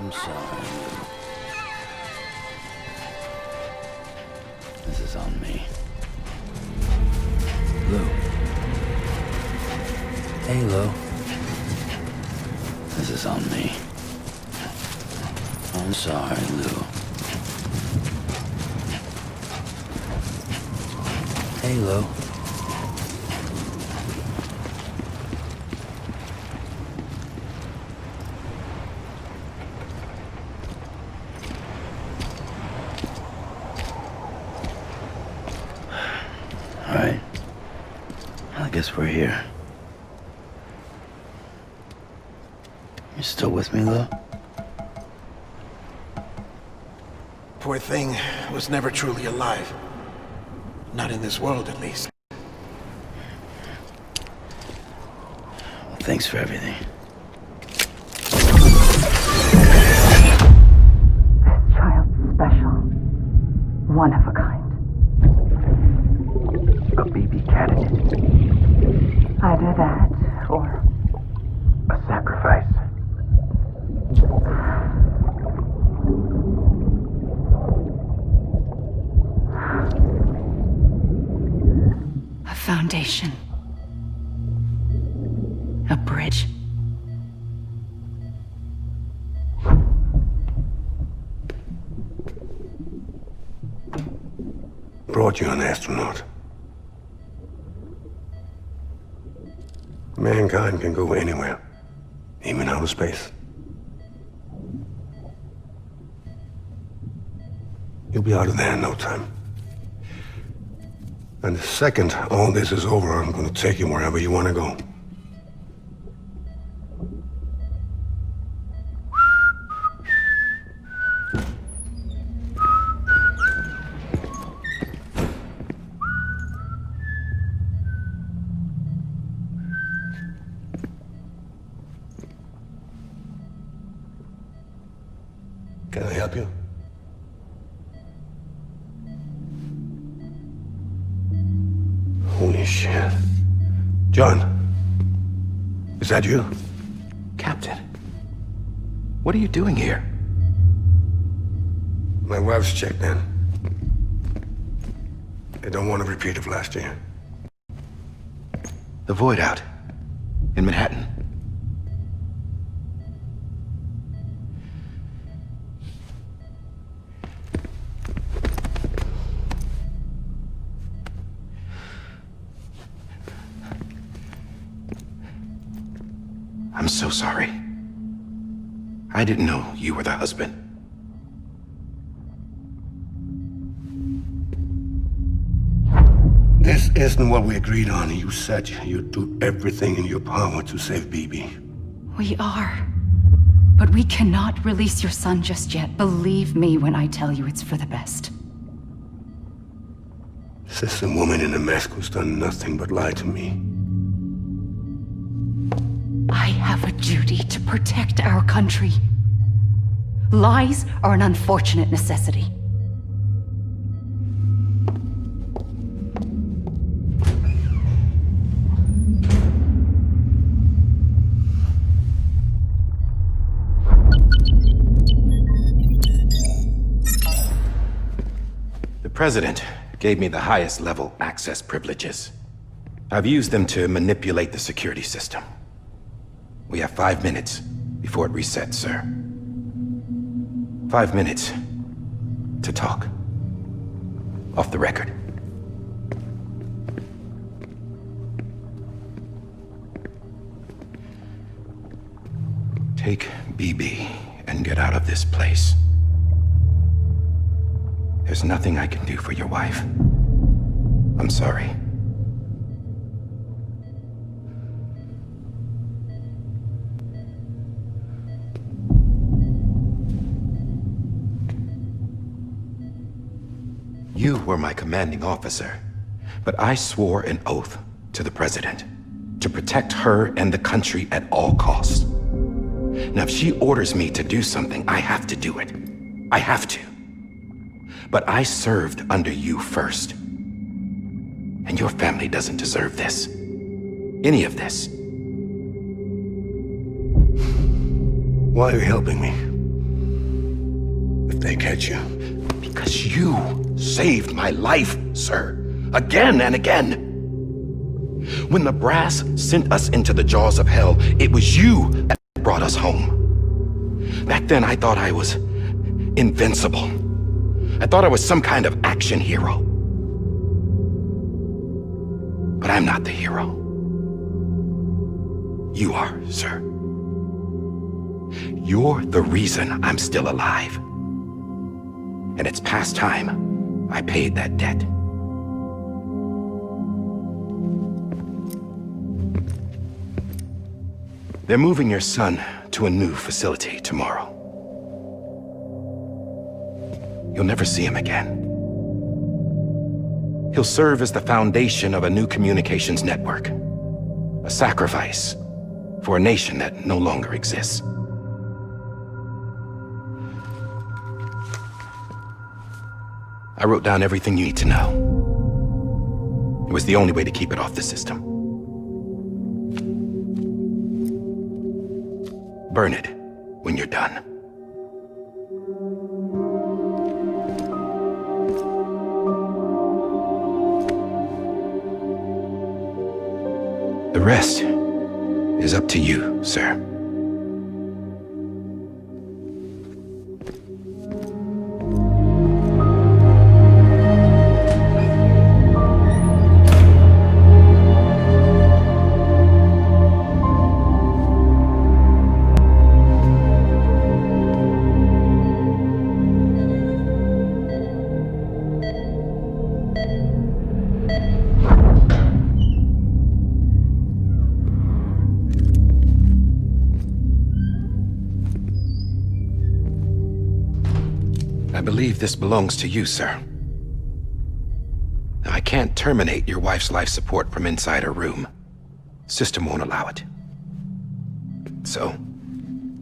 I'm sorry. This is on me. Lou. Hey, Lou. This is on me. I'm sorry, Lou. Hey, Lou. All right. I guess we're here. You still with me, Lou? Poor thing was never truly alive. Not in this world, at least. Well, thanks for everything. This child's special. One of a kind. A baby candidate. Either that, or A sacrifice. a foundation. A bridge. Brought you an astronaut. Mankind can go anywhere, even outer space. You'll be out of there in no time. And the second all this is over, I'm gonna take you wherever you wanna go. Can I help you? Holy shit. John, is that you? Captain, what are you doing here? My wife's checked in. They don't want a repeat of last year. The void out in Manhattan. I'm so sorry. I didn't know you were the husband. This This isn't what we agreed on. You said you'd do everything in your power to save Bibi. We are. But we cannot release your son just yet. Believe me when I tell you it's for the best. This woman in a mask who's done nothing but lie to me. I have a duty to protect our country. Lies are an unfortunate necessity. The President gave me the highest level access privileges. I've used them to manipulate the security system. We have 5 minutes before it resets, sir. 5 minutes to talk. Off the record. Take BB and get out of this place. There's nothing I can do for your wife. I'm sorry. You were my commanding officer, but I swore an oath to the President to protect her and the country at all costs. Now, if she orders me to do something, I have to do it. I have to. But I served under you first. And your family doesn't deserve this. Any of this. Why are you helping me? If they catch you. Because you saved my life, sir. Again and again. When the brass sent us into the jaws of hell, it was you that brought us home. Back then, I thought I was invincible. I thought I was some kind of action hero. But I'm not the hero. You are, sir. You're the reason I'm still alive. And it's past time I paid that debt. They're moving your son to a new facility tomorrow. You'll never see him again. He'll serve as the foundation of a new communications network. A sacrifice for a nation that no longer exists. I wrote down everything you need to know. It was the only way to keep it off the system. Burn it when you're done. The rest is up to you, sir. I believe this belongs to you, sir. Now, I can't terminate your wife's life support from inside her room. System won't allow it. So,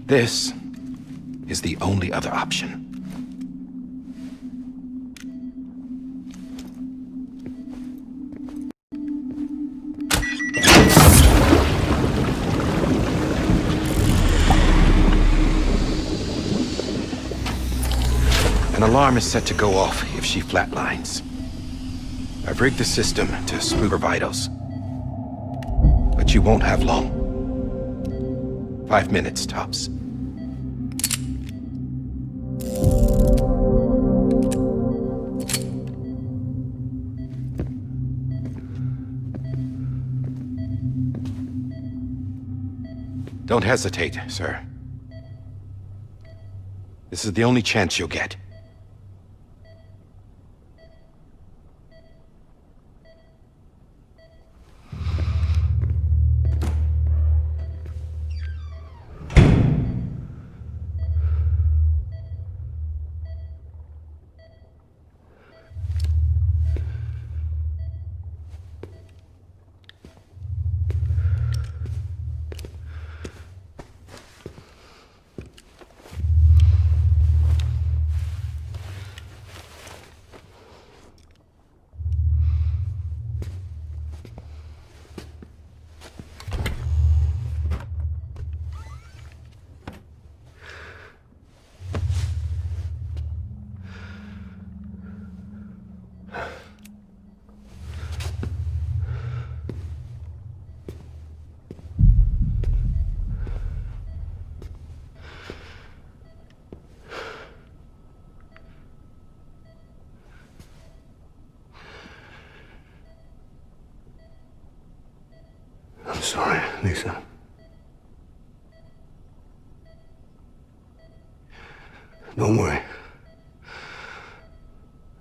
this is the only other option. An alarm is set to go off if she flatlines. I've rigged the system to spook her vitals. But you won't have long. 5 minutes, tops. Don't hesitate, sir. This is the only chance you'll get. sorry, Lisa. Don't worry.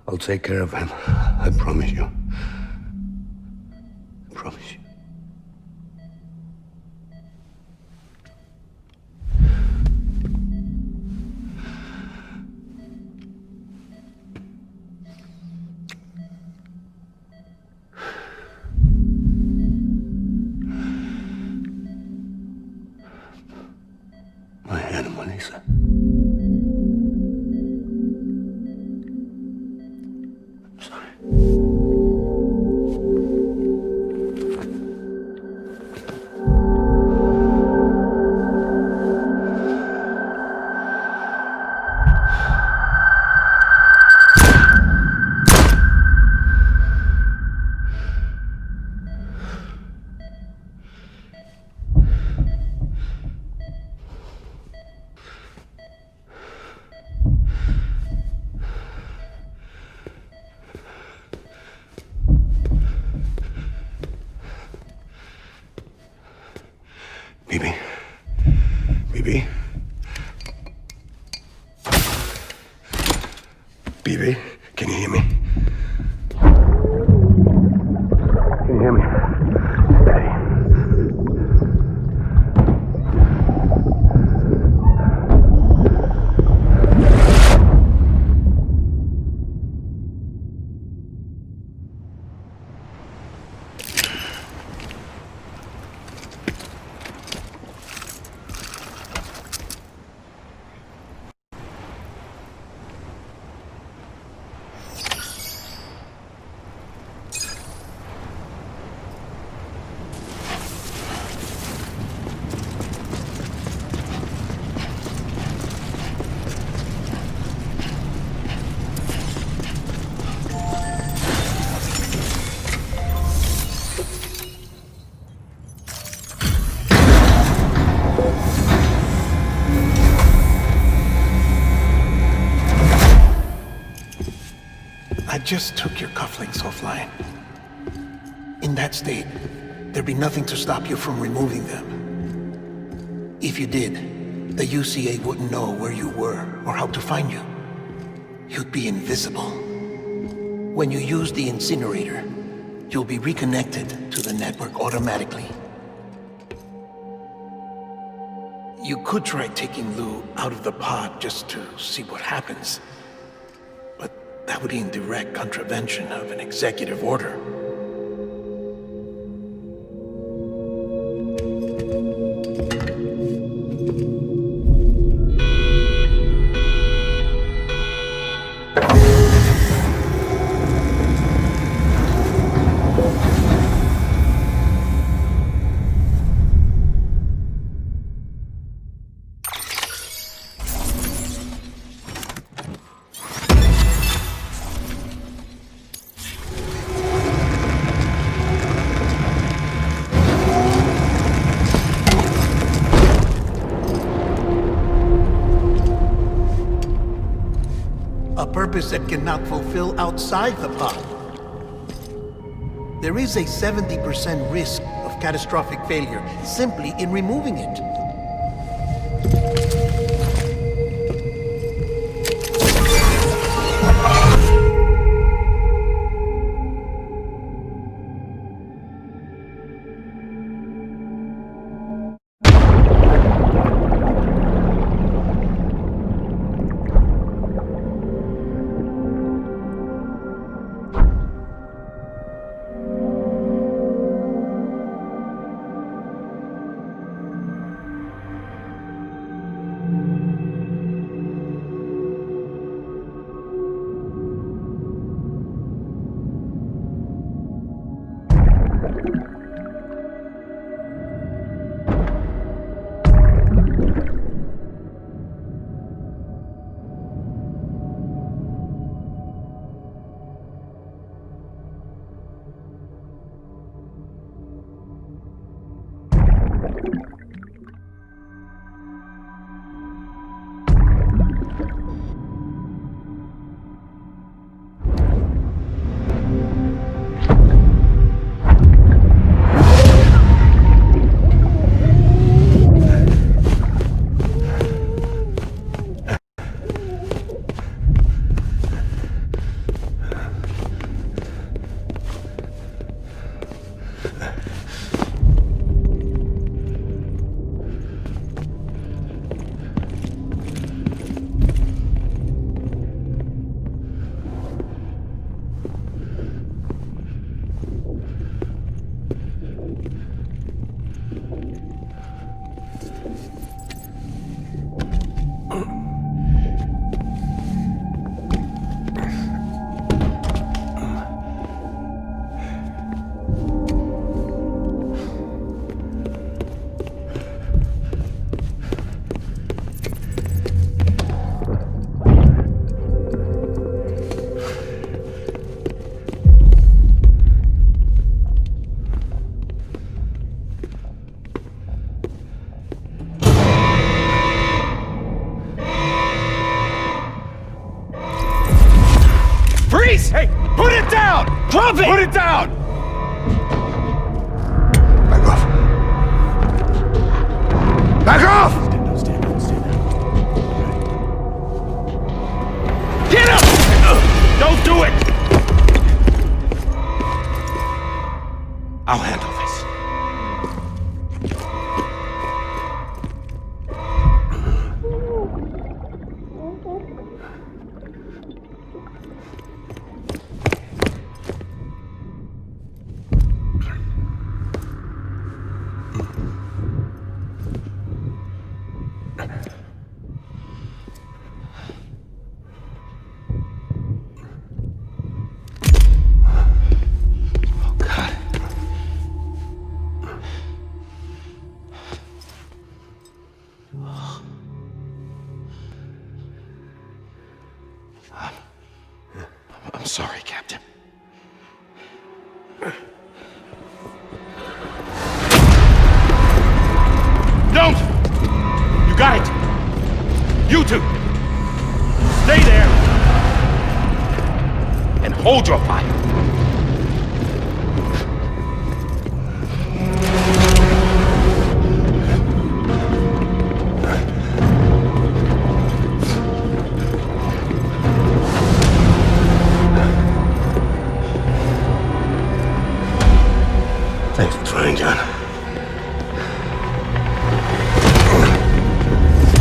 I'll take care of him. I promise you. I promise you. My animal, Lisa. I'm sorry. Bibi? Bibi? Bibi? Can you hear me? Can you hear me? Steady. I just took your cufflinks offline. In that state, there'd be nothing to stop you from removing them. If you did, the UCA wouldn't know where you were or how to find you. You'd be invisible. When you use the incinerator, you'll be reconnected to the network automatically. You could try taking Lou out of the pod just to see what happens. But that would be in direct contravention of an executive order. A purpose that cannot fulfill outside the pod. There is a 70% risk of catastrophic failure simply in removing it. Freeze! Hey, put it down! Drop it! Put it down! Back off. Back off! Stand down. Get up! Don't do it! I'll handle this. I'm sorry, Captain. Don't! You got it! You two! Stay there! And hold your fire! Thanks for trying, John.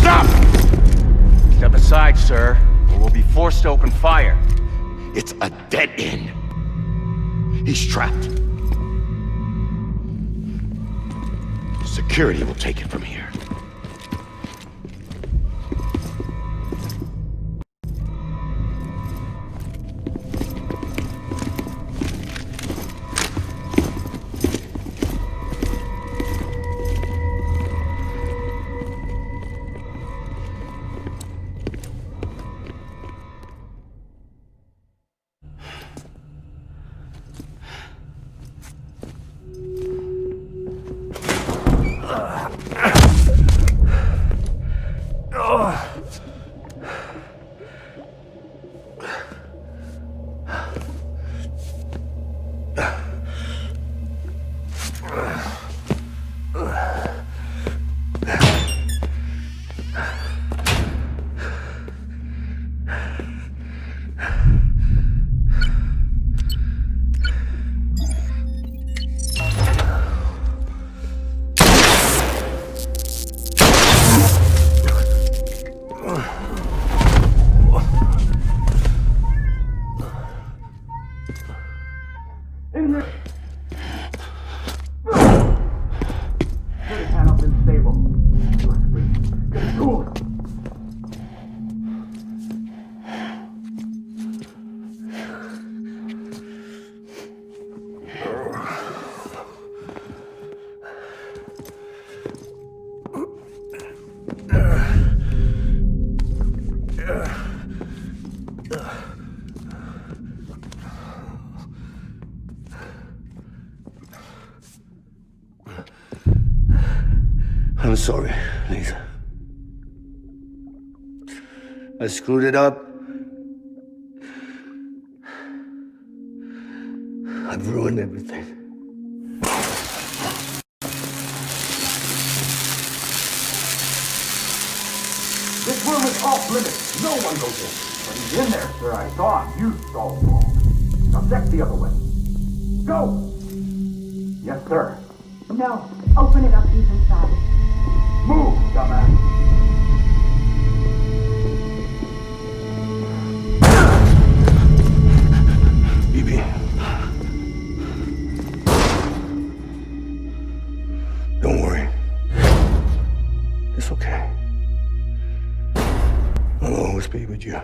Stop! Step aside, sir, or we'll be forced to open fire. It's a dead end. He's trapped. Security will take it from here. I'm sorry, Lisa. I screwed it up. I've ruined everything. This room is off limits. No one goes in. But he's in there, sir. I saw him. You saw him wrong. Now check the other way. Go! Yes, sir. No. Open it up. He's inside. Move, dumbass. BB. Don't worry. It's okay. I'll always be with you.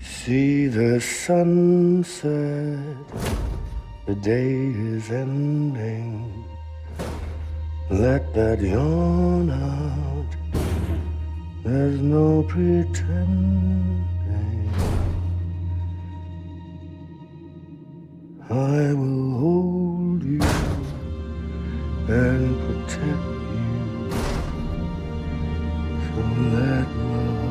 See the sunset, the day is ending. Let that yawn out, there's no pretending. I will hold you and protect you from that love.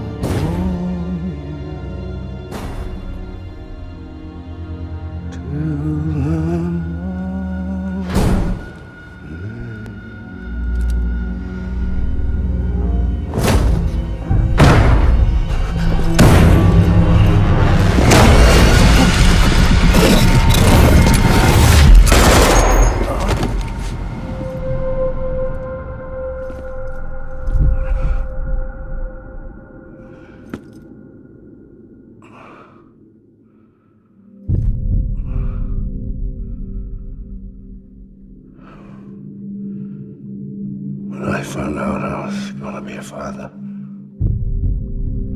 out I was gonna be a father.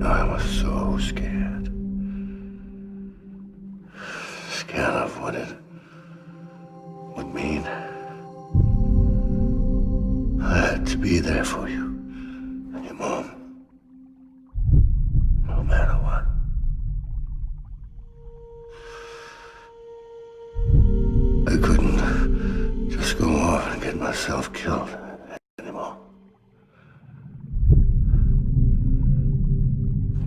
I was so scared. Scared of what it would mean. I had to be there for you and your mom. No matter what. I couldn't just go off and get myself killed anymore.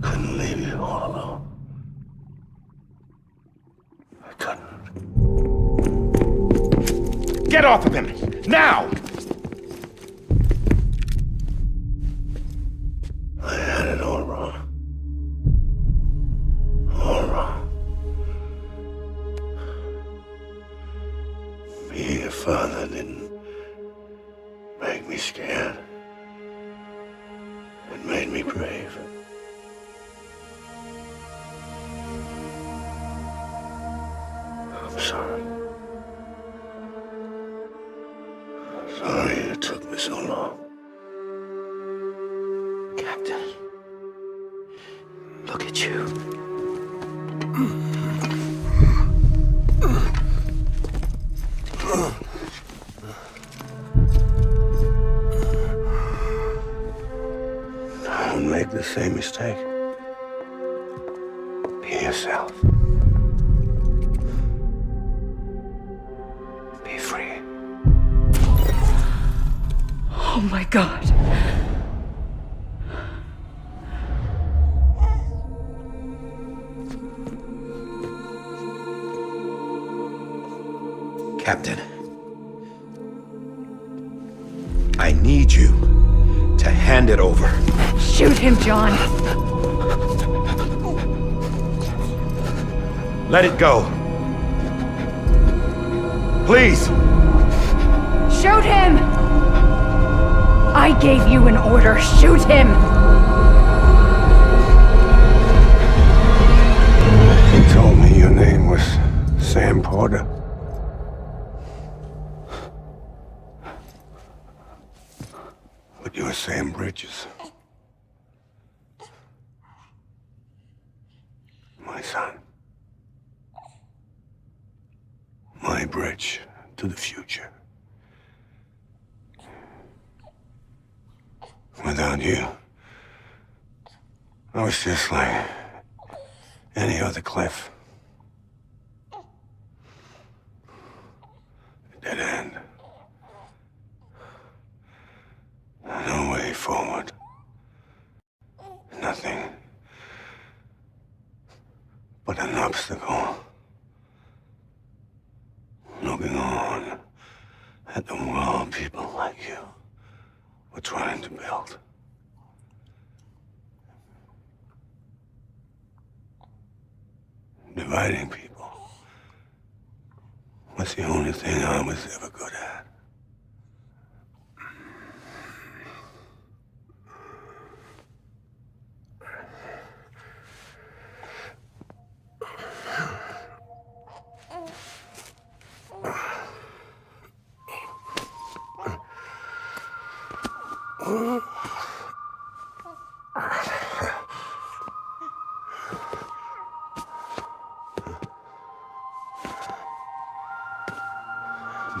Couldn't leave you all alone. I couldn't. Get off of him! Now! I had it all wrong. All wrong. Being a father didn't make me scared. It made me brave. I'm sorry. Sorry it took me so long. Captain, look at you. Don't make the same mistake. Be yourself. Be free. Oh my God. Captain, I need you to hand it over. Shoot him, John. Let it go. Please. Shoot him! I gave you an order. Shoot him! You told me your name was Sam Porter. But you're Sam Bridges. My son. My bridge to the future. Without you, I was just like any other Cliff. A dead end. No way forward. Nothing but an obstacle. Looking on at the world people like you were trying to build. Dividing people was the only thing I was ever good at.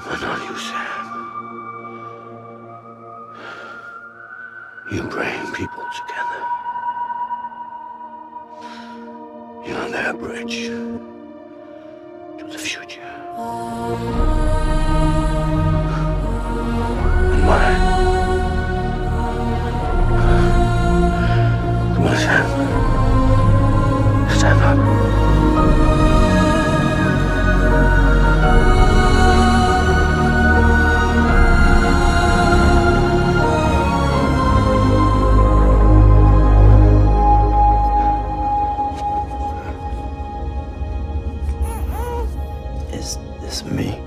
But not you, Sam. You bring people together. You're their bridge to the future. And mine. Come on, Sam. Stand up. Is this me?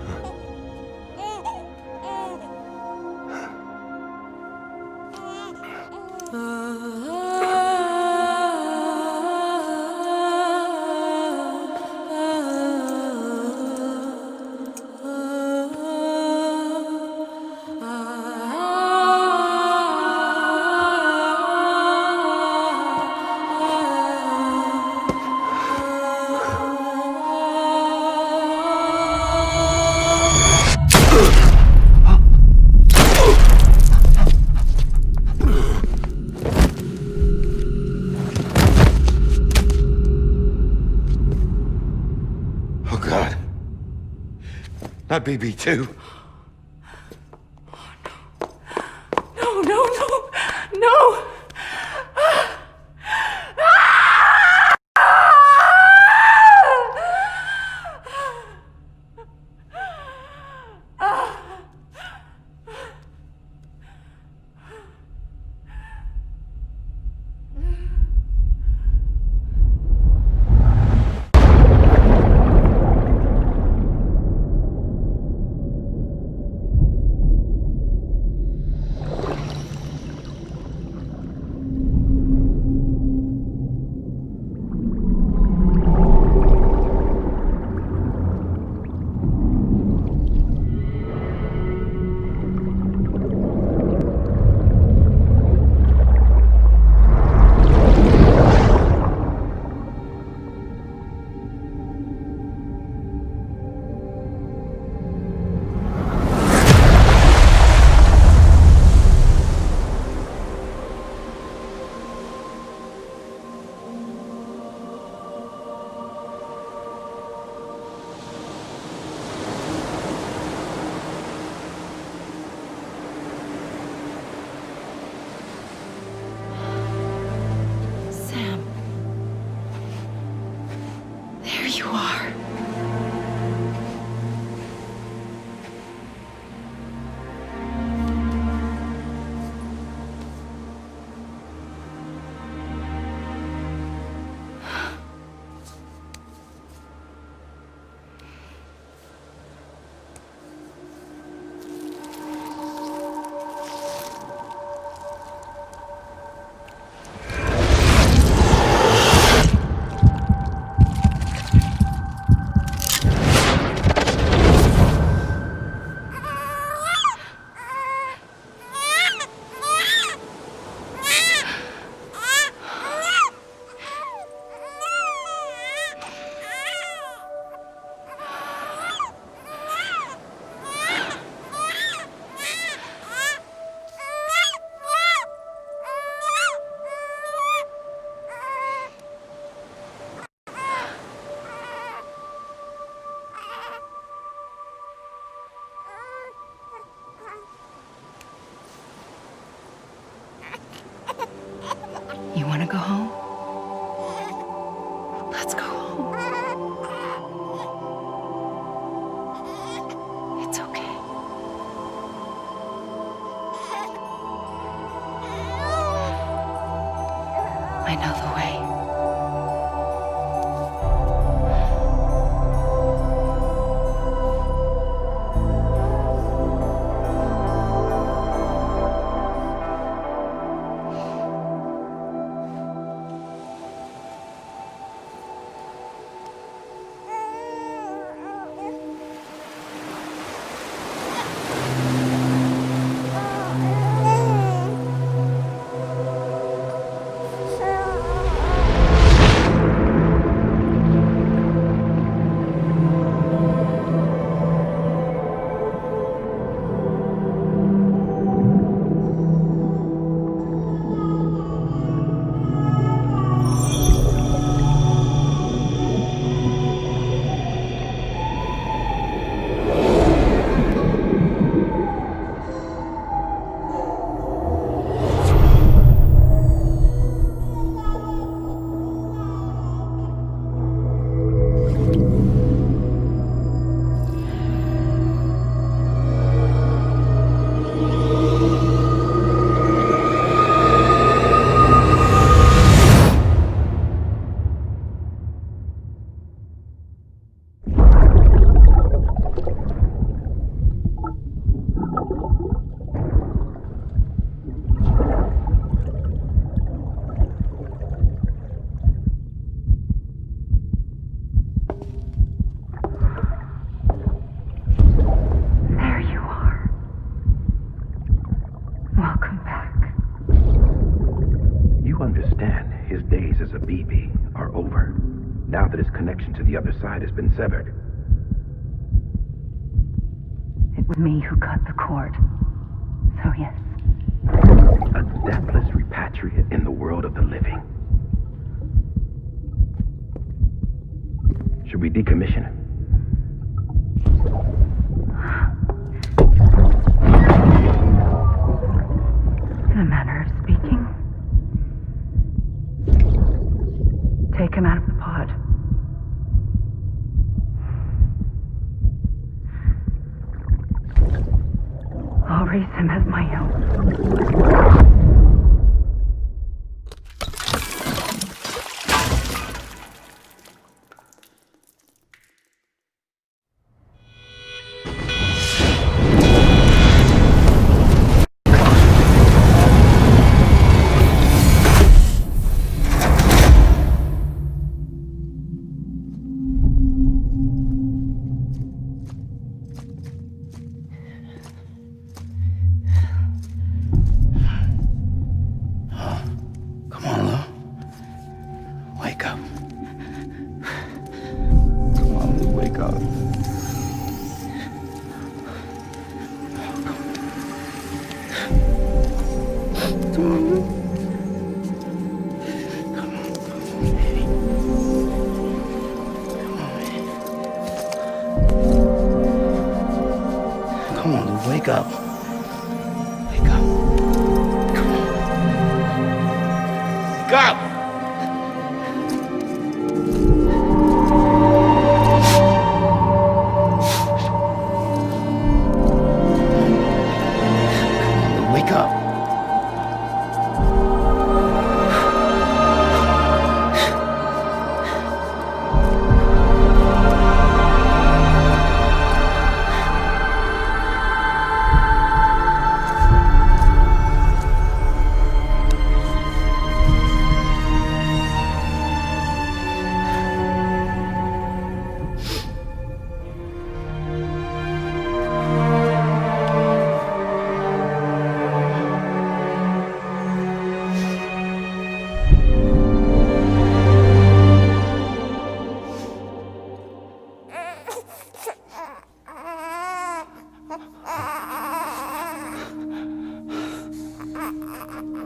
Not BB too. No, no, no, no! Sam. There you are. You want to go home? Let's go home. It's okay. I know the way. now that his connection to the other side has been severed. It was me who cut the cord. So yes. A deathless repatriate in the world of the living. Should we decommission him? Take him out of the pod. I'll raise him as my own. Come on, Lou. Wake up. Come on, Lou, wake up. Come on, Lou. Come on, baby. Come on, Lou, wake up. Wake up. Come on. Wake up! Wake up.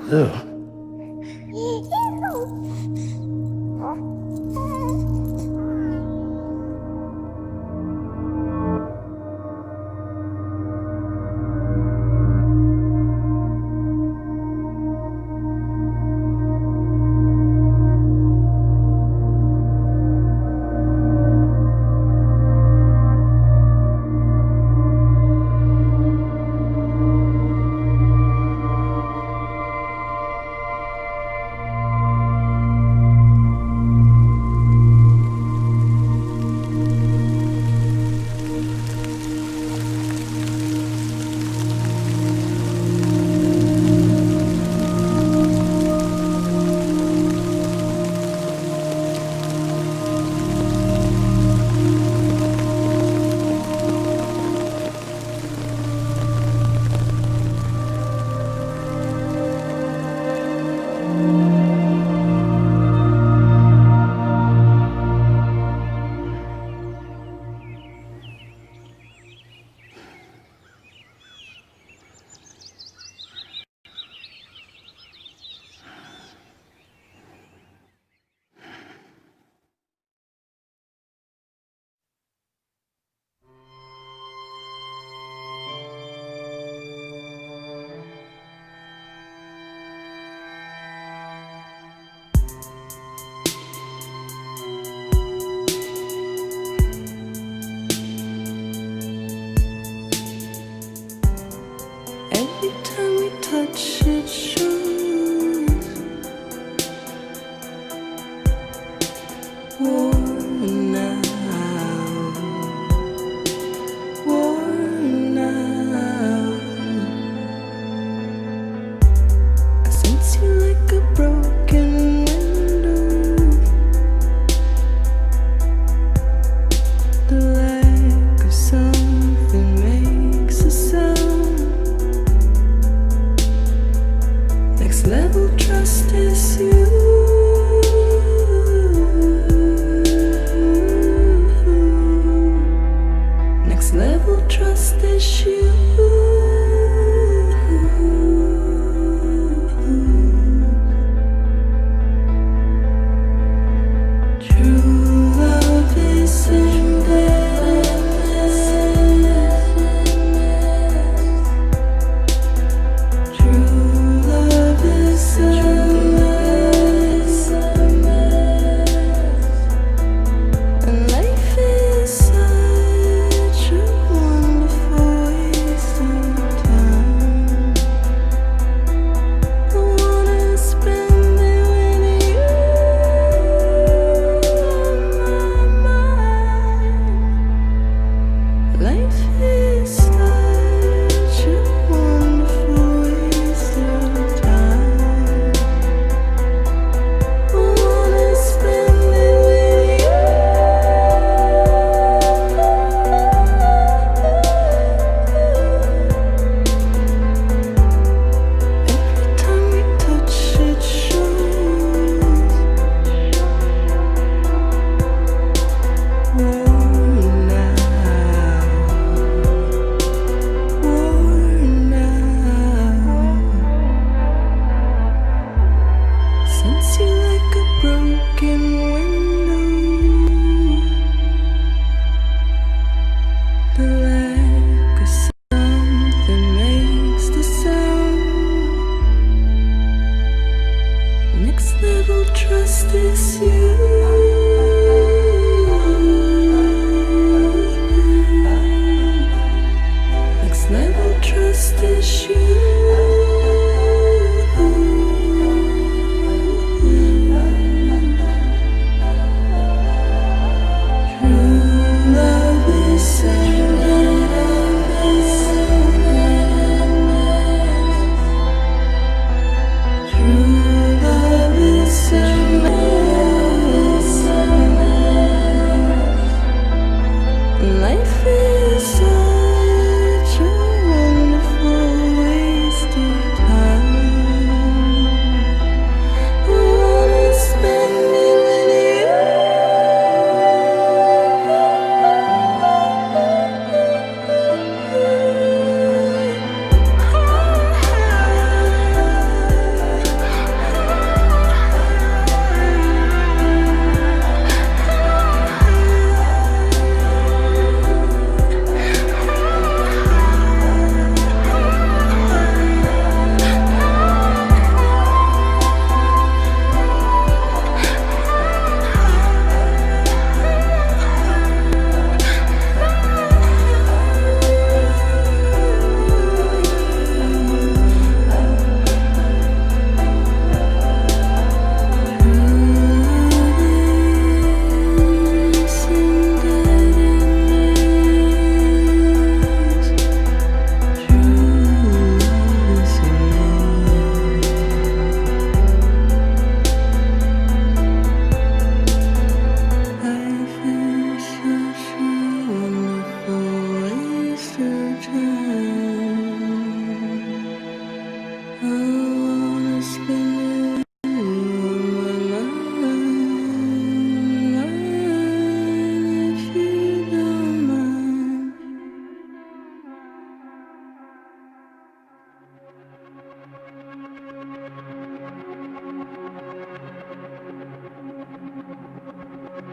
Lou. Every time we touch it shows worn out, worn out. I sense you like a broken window. The lack of something makes a sound. Next level trust is you.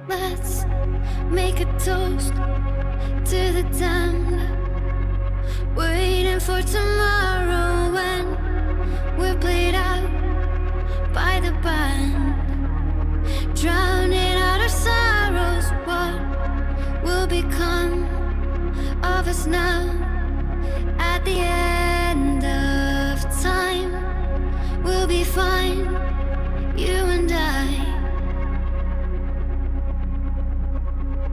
Let's make a toast to the damned, waiting for tomorrow when we're played out by the band, drowning out our sorrows. What will become of us now at the end of time? We'll be fine, you and I.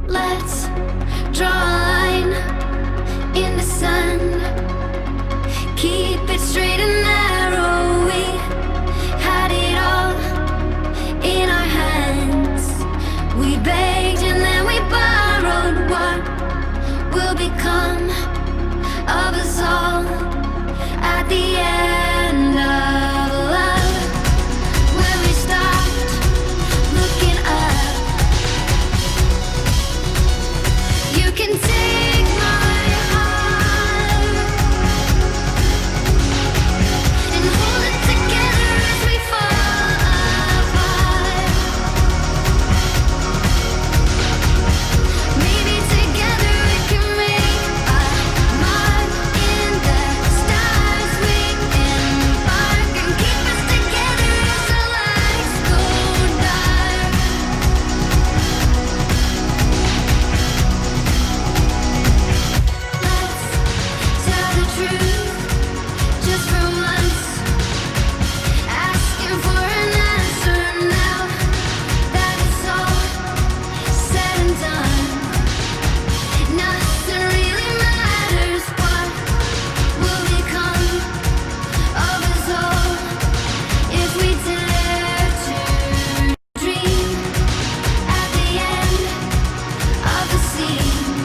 Let's draw a line in the sand, keep it straight and narrow. We had it all in our hands. We begged and then we borrowed. What will become of us all at the end of love? When we stopped looking up, you can take my heart and hold it together as we fall apart. Maybe together we can make a mark in the stars. We embark and keep us together as the lights go dark. Let's tell the truth just for once, asking for an answer now that it's all said and done. Nothing really matters. What will become of us all if we dare to dream at the end of the scene?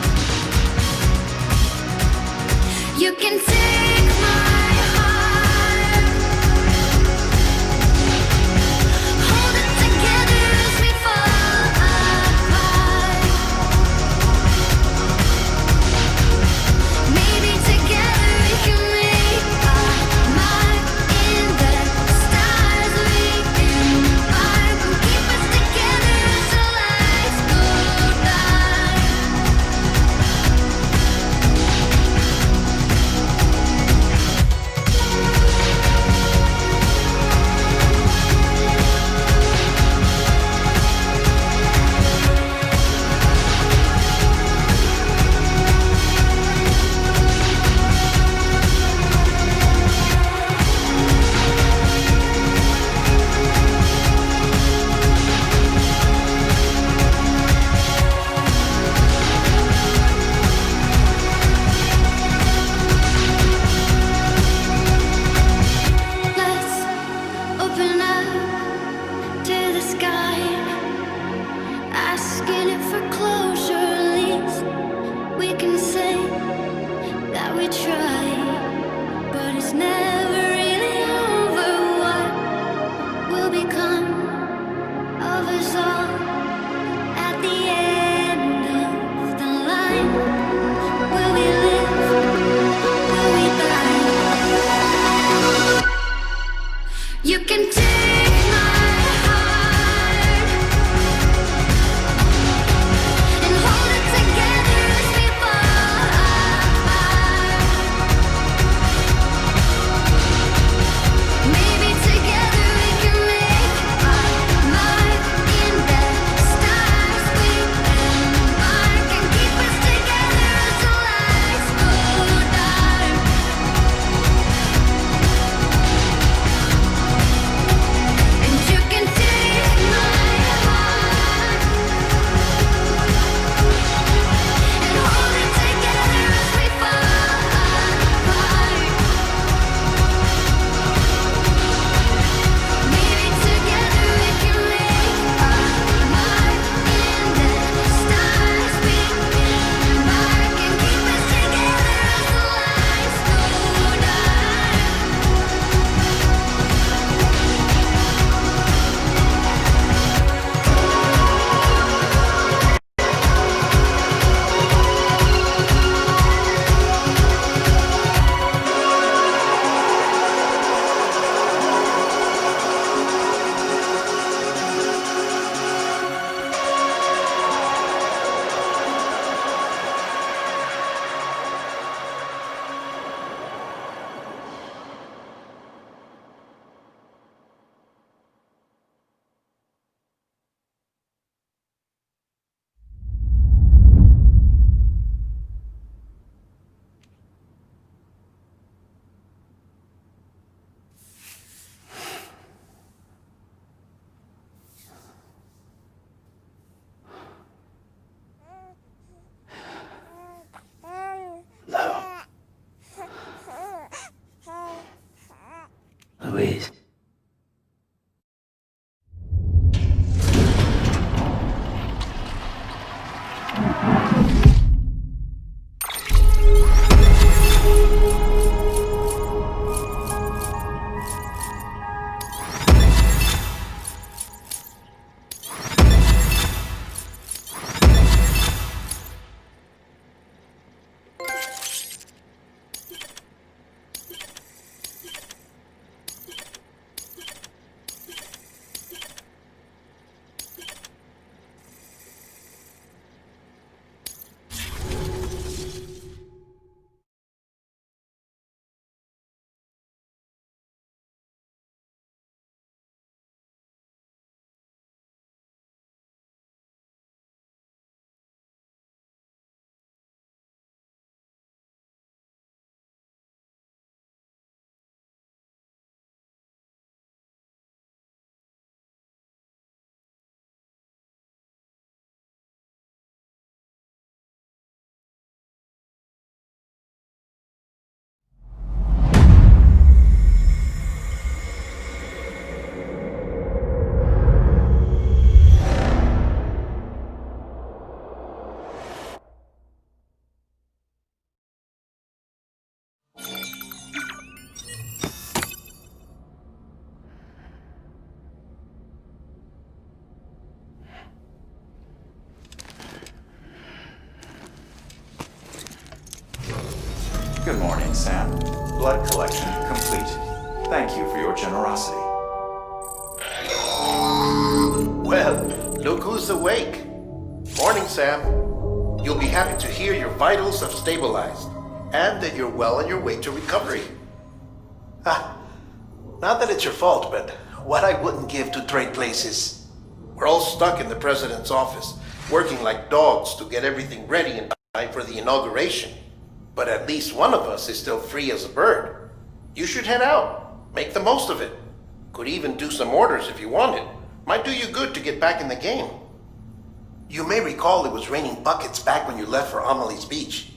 You can take my heart, hold it together as we fall apart. Maybe together we can make a mark in the stars. We embark and keep us together as the lights go dark. Let's open up to the sky, asking it for closure. At least we can say that we tried, but it's never really over. What will become of us all at the end of the line? Will we live? Will we die? You can take my heart Louise. Good morning, Sam. Blood collection complete. Thank you for your generosity. Well, look who's awake. Morning, Sam. You'll be happy to hear your vitals have stabilized, and that you're well on your way to recovery. Not that it's your fault, but what I wouldn't give to trade places. We're all stuck in the president's office, working like dogs to get everything ready in time for the inauguration. But at least one of us is still free as a bird. You should head out. Make the most of it. Could even do some orders if you wanted. Might do you good to get back in the game. You may recall it was raining buckets back when you left for Amelie's Beach.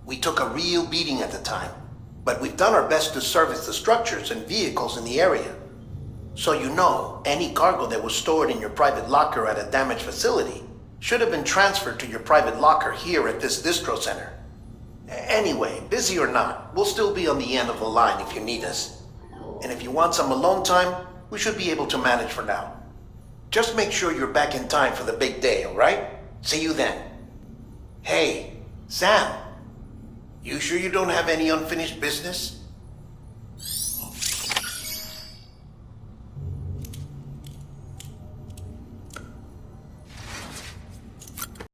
We took a real beating at the time, but we've done our best to service the structures and vehicles in the area. So you know, any cargo that was stored in your private locker at a damaged facility should have been transferred to your private locker here at this distro center. Anyway, busy or not, we'll still be on the end of the line if you need us. And if you want some alone time, we should be able to manage for now. Just make sure you're back in time for the big day, alright? See you then. Hey, Sam, you sure you don't have any unfinished business?